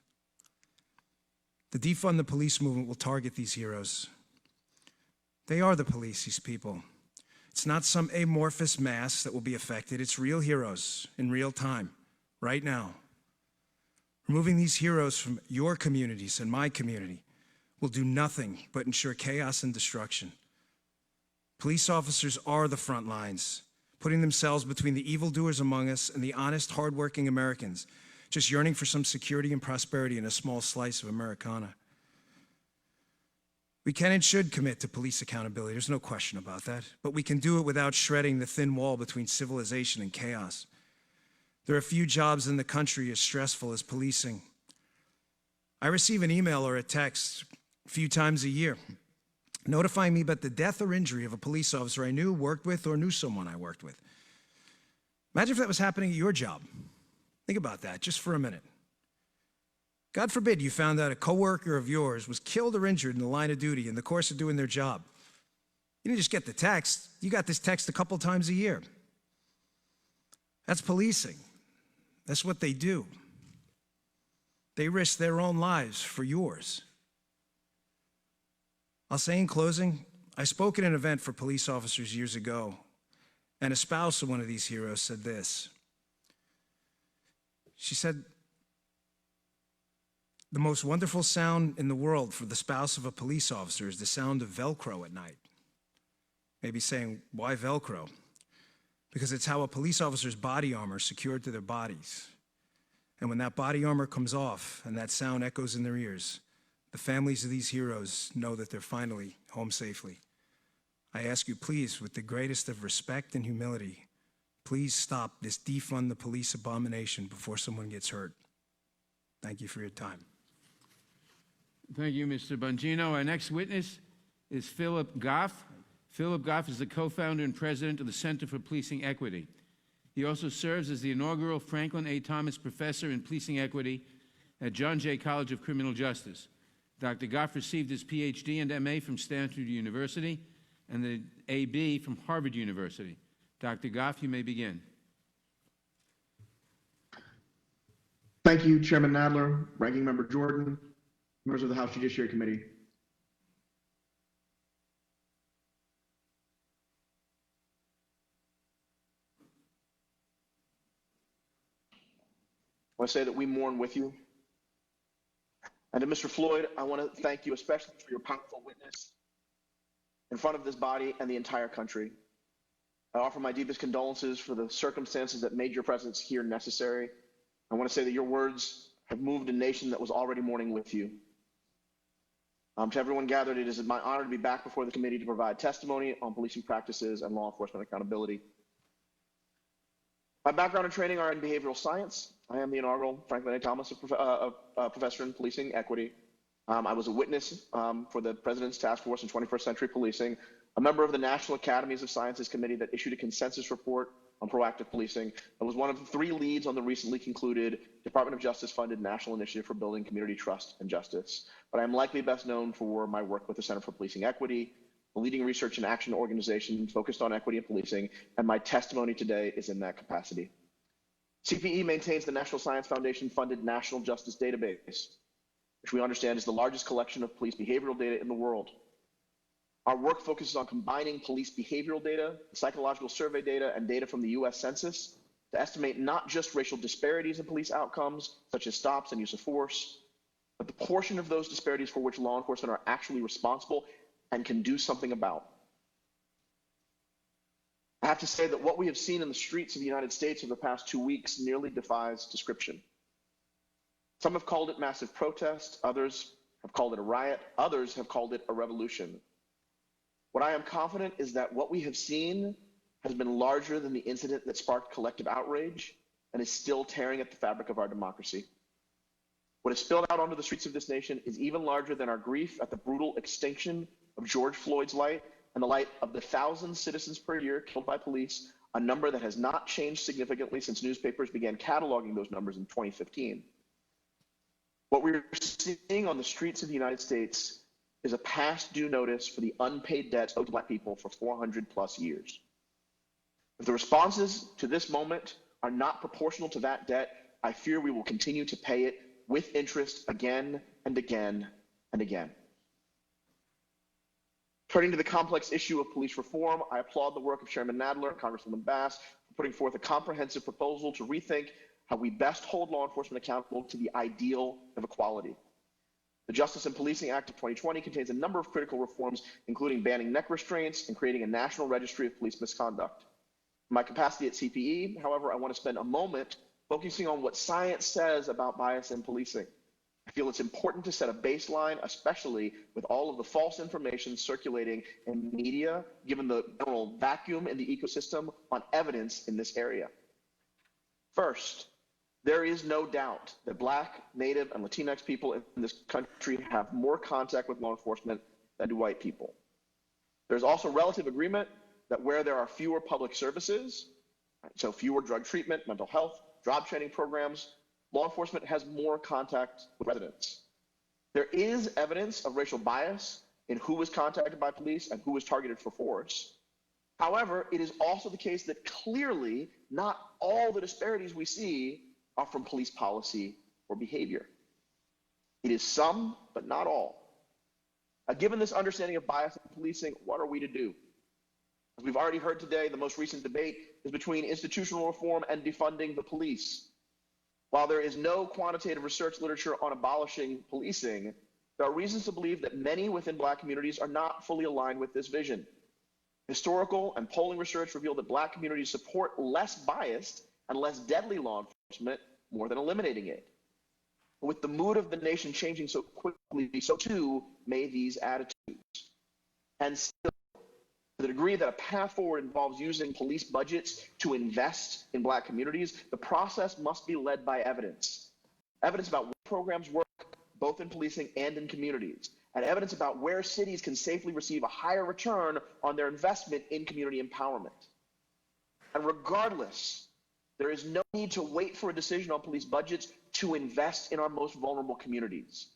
The defund the police movement will target these heroes. They are the police, these people. It's not some amorphous mass that will be affected. It's real heroes in real time, right now. Removing these heroes from your communities and my community will do nothing but ensure chaos and destruction. Police officers are the front lines, putting themselves between the evildoers among us and the honest, hardworking Americans, just yearning for some security and prosperity in a small slice of Americana. We can and should commit to police accountability, there's no question about that, but we can do it without shredding the thin wall between civilization and chaos. There are few jobs in the country as stressful as policing. I receive an email or a text a few times a year notifying me about the death or injury of a police officer I knew, worked with, or knew someone I worked with. Imagine if that was happening at your job. Think about that just for a minute. God forbid you found out a coworker of yours was killed or injured in the line of duty in the course of doing their job. You didn't just get the text, you got this text a couple times a year. That's policing. That's what they do. They risked their own lives for yours. I'll say in closing, I spoke at an event for police officers years ago, and a spouse of one of these heroes said this. She said, the most wonderful sound in the world for the spouse of a police officer is the sound of Velcro at night. Maybe saying, why Velcro? Because it's how a police officer's body armor is secured to their bodies. And when that body armor comes off and that sound echoes in their ears, the families of these heroes know that they're finally home safely. I ask you, please, with the greatest of respect and humility, please stop this defund the police abomination before someone gets hurt. Thank you for your time. Thank you, Mr. Bongino. Our next witness is Philip Goff. Philip Goff is the co-founder and president of the Center for Policing Equity. He also serves as the inaugural Franklin A. Thomas Professor in Policing Equity at John Jay College of Criminal Justice. Dr. Goff received his PhD and MA from Stanford University and the AB from Harvard University. Dr. Goff, you may begin. Thank you, Chairman Nadler, Ranking Member Jordan, members of the House Judiciary Committee. I want to say that we mourn with you. And to Mr. Floyd, I want to thank you especially for your powerful witness in front of this body and the entire country. I offer my deepest condolences for the circumstances that made your presence here necessary. I want to say that your words have moved a nation that was already mourning with you. To everyone gathered, it is my honor to be back before the committee to provide testimony on policing practices and law enforcement accountability. My background and training are in behavioral science. I am the inaugural Franklin A. Thomas Professor in Policing Equity. I was a witness for the President's Task Force in 21st Century Policing, a member of the National Academies of Sciences Committee that issued a consensus report on proactive policing. I was one of the 3 leads on the recently concluded Department of Justice-funded National Initiative for Building Community Trust and Justice. But I am likely best known for my work with the Center for Policing Equity, a leading research and action organization focused on equity and policing, and my testimony today is in that capacity. CPE maintains the National Science Foundation-funded National Justice Database, which we understand is the largest collection of police behavioral data in the world. Our work focuses on combining police behavioral data, psychological survey data, and data from the U.S. Census to estimate not just racial disparities in police outcomes, such as stops and use of force, but the portion of those disparities for which law enforcement are actually responsible and can do something about. I have to say that what we have seen in the streets of the United States over the past 2 weeks nearly defies description. Some have called it massive protest, others have called it a riot, others have called it a revolution. What I am confident is that what we have seen has been larger than the incident that sparked collective outrage and is still tearing at the fabric of our democracy. What has spilled out onto the streets of this nation is even larger than our grief at the brutal extinction of George Floyd's life and the life of the 1,000 citizens per year killed by police, a number that has not changed significantly since newspapers began cataloging those numbers in 2015. What we're seeing on the streets of the United States is a past due notice for the unpaid debts owed to Black people for 400 plus years. If the responses to this moment are not proportional to that debt, I fear we will continue to pay it with interest again and again and again. Turning to the complex issue of police reform, I applaud the work of Chairman Nadler and Congresswoman Bass for putting forth a comprehensive proposal to rethink how we best hold law enforcement accountable to the ideal of equality. The Justice and Policing Act of 2020 contains a number of critical reforms, including banning neck restraints and creating a national registry of police misconduct. In my capacity at CPE, however, I want to spend a moment focusing on what science says about bias in policing. I feel it's important to set a baseline, especially with all of the false information circulating in media, given the general vacuum in the ecosystem on evidence in this area. First, there is no doubt that Black, Native, and Latinx people in this country have more contact with law enforcement than do white people. There's also relative agreement that where there are fewer public services, so fewer drug treatment, mental health, job training programs, law enforcement has more contact with residents. There is evidence of racial bias in who was contacted by police and who was targeted for force. However, it is also the case that clearly not all the disparities we see are from police policy or behavior. It is some, but not all. Given this understanding of bias in policing, what are we to do? As we've already heard today, the most recent debate is between institutional reform and defunding the police. While there is no quantitative research literature on abolishing policing, there are reasons to believe that many within Black communities are not fully aligned with this vision. Historical and polling research reveal that Black communities support less biased and less deadly law enforcement more than eliminating it. With the mood of the nation changing so quickly, so too may these attitudes. And still, to the degree that a path forward involves using police budgets to invest in Black communities, the process must be led by evidence. Evidence about what programs work, both in policing and in communities, and evidence about where cities can safely receive a higher return on their investment in community empowerment. And regardless, there is no need to wait for a decision on police budgets to invest in our most vulnerable communities.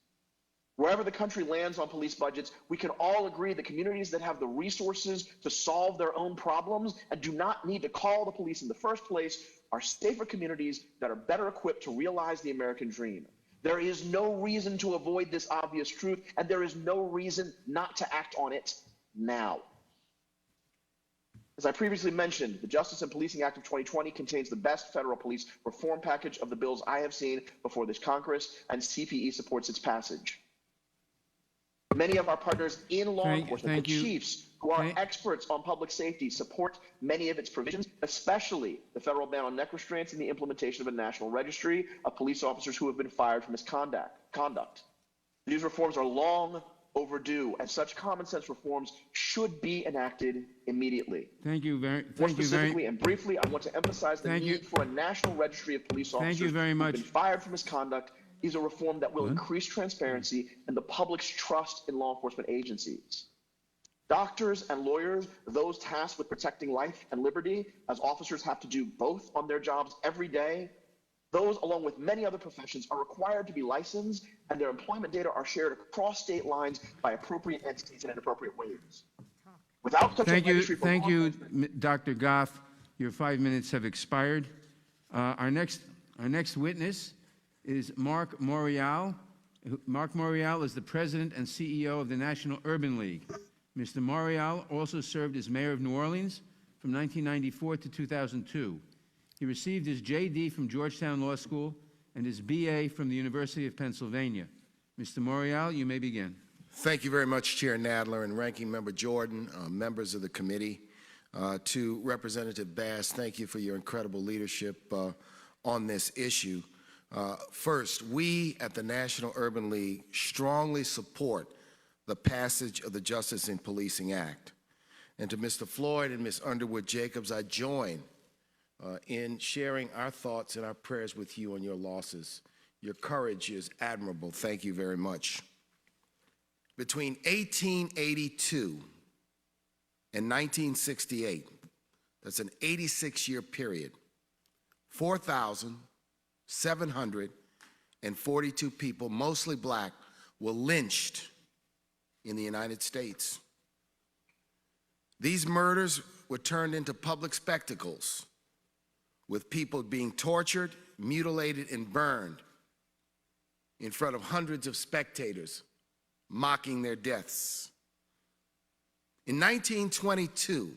Wherever the country lands on police budgets, we can all agree that communities that have the resources to solve their own problems and do not need to call the police in the first place are safer communities that are better equipped to realize the American dream. There is no reason to avoid this obvious truth, and there is no reason not to act on it now. As I previously mentioned, the Justice and Policing Act of 2020 contains the best federal police reform package of the bills I have seen before this Congress, and CPE supports its passage. Many of our partners in law enforcement, the chiefs, who are experts on public safety, support many of its provisions, especially the federal ban on neck restraints and the implementation of a national registry of police officers who have been fired for misconduct. These reforms are long overdue, and such common sense reforms should be enacted immediately. More specifically and briefly, I want to emphasize the need for a national registry of police officers who have been fired for misconduct is a reform that will increase transparency and the public's trust in law enforcement agencies. Doctors and lawyers, those tasked with protecting life and liberty, as officers have to do both on their jobs every day, those, along with many other professions, are required to be licensed, and their employment data are shared across state lines by appropriate entities in appropriate ways. Without such a registry for law enforcement, Dr. Goff. Your 5 minutes have expired. Our next witness is Mark Morial. Mark Morial is the president and CEO of the National Urban League. Mr. Morial also served as mayor of New Orleans from 1994 to 2002. He received his JD from Georgetown Law School and his BA from the University of Pennsylvania. Mr. Morial, you may begin. Thank you very much, Chair Nadler and Ranking Member Jordan, members of the committee. To Representative Bass, thank you for your incredible leadership on this issue. First, we at the National Urban League strongly support the passage of the Justice in Policing Act. And to Mr. Floyd and Ms. Underwood Jacobs, I join in sharing our thoughts and our prayers with you on your losses. Your courage is admirable. Thank you very much. Between 1882 and 1968, that's an 86-year period, 4,742 people, mostly black, were lynched in the United States. These murders were turned into public spectacles, with people being tortured, mutilated, and burned in front of hundreds of spectators, mocking their deaths. In 1922,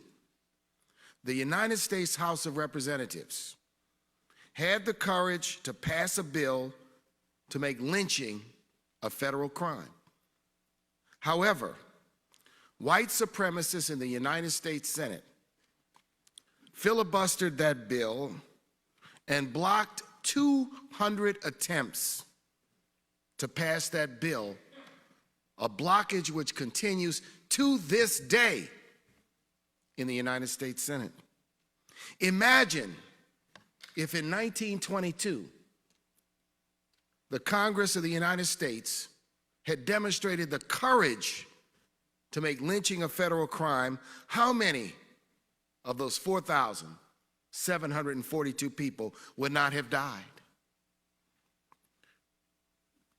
the United States House of Representatives had the courage to pass a bill to make lynching a federal crime. However, white supremacists in the United States Senate filibustered that bill and blocked 200 attempts to pass that bill, a blockage which continues to this day in the United States Senate. Imagine if in 1922, the Congress of the United States had demonstrated the courage to make lynching a federal crime, how many of those 4,742 people would not have died?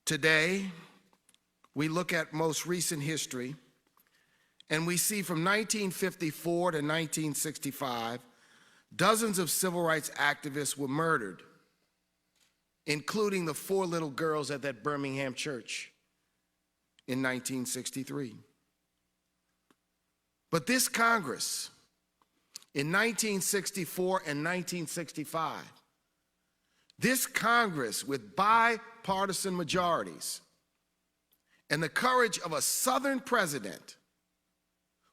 Today, we look at most recent history, and we see from 1954 to 1965, dozens of civil rights activists were murdered. including the 4 little girls at that Birmingham church in 1963. But this Congress, in 1964 and 1965, this Congress with bipartisan majorities and the courage of a Southern president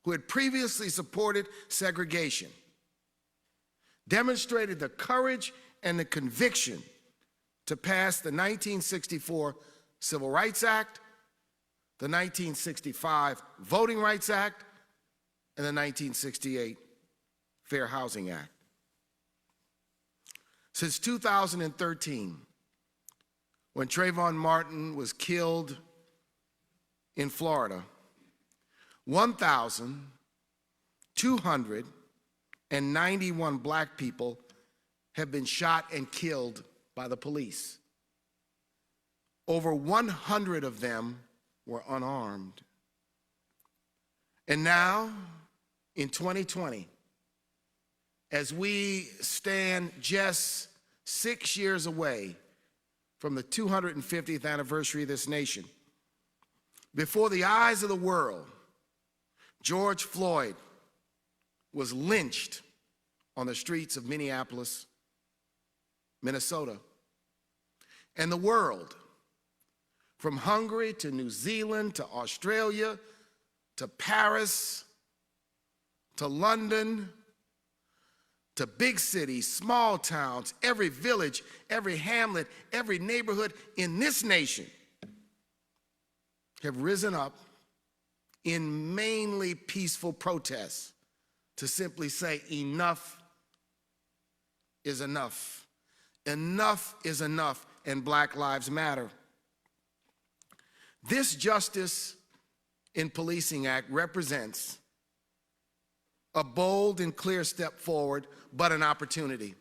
who had previously supported segregation, demonstrated the courage and the conviction to pass the 1964 Civil Rights Act, the 1965 Voting Rights Act, and the 1968 Fair Housing Act. Since 2013, when Trayvon Martin was killed in Florida, 1,291 black people have been shot and killed by the police. Over 100 of them were unarmed. And now, in 2020, as we stand just 6 years away from the 250th anniversary of this nation, before the eyes of the world, George Floyd was lynched on the streets of Minneapolis, Minnesota. And the world, from Hungary to New Zealand to Australia to Paris to London to big cities, small towns, every village, every hamlet, every neighborhood in this nation have risen up in mainly peaceful protests to simply say enough is enough. Enough is enough, and Black Lives Matter. This Justice in Policing Act represents a bold and clear step forward, but an opportunity.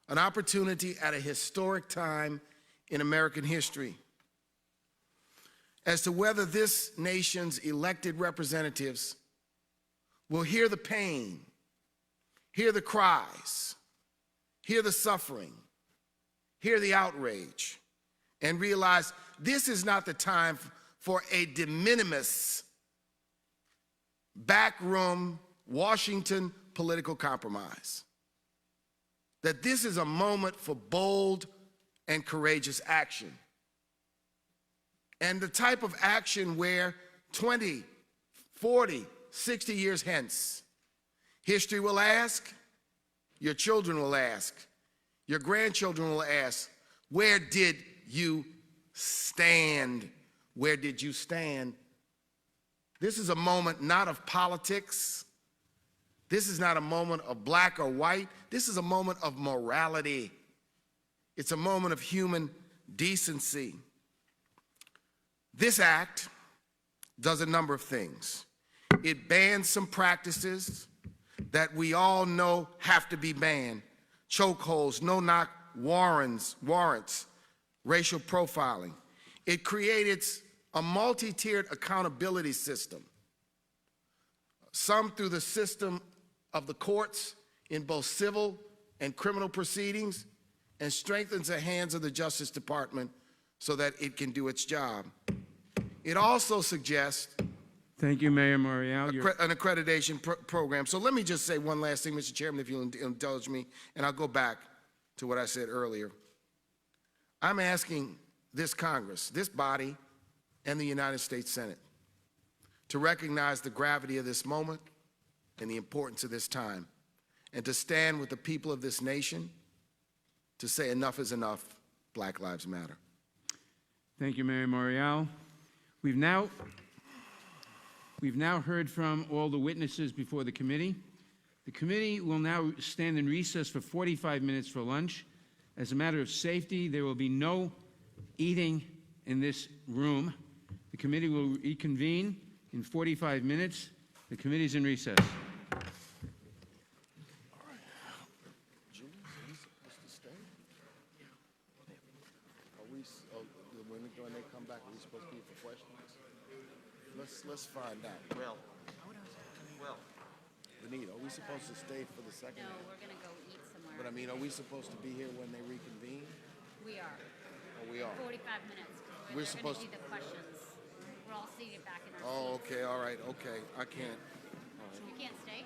An opportunity at a historic time in American history as to whether this nation's elected representatives will hear the pain, hear the cries, hear the suffering, hear the outrage, and realize this is not the time for a de minimis, backroom, Washington political compromise. That this is a moment for bold and courageous action. And the type of action where 20, 40, 60 years hence, history will ask, your children will ask, your grandchildren will ask, where did you stand? Where did you stand? This is a moment not of politics. This is not a moment of black or white. This is a moment of morality. It's a moment of human decency. This act does a number of things. It bans some practices that we all know have to be banned. Chokeholds, no-knock warrants, racial profiling. It created a multi-tiered accountability system, some through the system of the courts in both civil and criminal proceedings, and strengthens the hands of the Justice Department so that it can do its job. It also suggests Thank you, Mayor Morial. an accreditation program. So let me just say one last thing, Mr. Chairman, if you'll indulge me, and I'll go back to what I said earlier. I'm asking this Congress, this body, and the United States Senate to recognize the gravity of this moment and the importance of this time, and to stand with the people of this nation to say enough is enough, Black Lives Matter. Thank you, Mayor Morial. We've now heard from all the witnesses before the committee. The committee will now stand in recess for 45 minutes for lunch. As a matter of safety, there will be no eating in this room. The committee will reconvene in 45 minutes. The committee is in recess. When they come back, are we supposed to be for questions? Let's find out. Well, Benita, are we supposed to stay for the second? No, we're going to go eat somewhere. But I mean, are we supposed to be here when they reconvene? We are. Oh, we are. 45 minutes. We're They're supposed going to do the questions. We're all seated back in our Oh, seats. okay, all right, okay. I can't. You can't stay?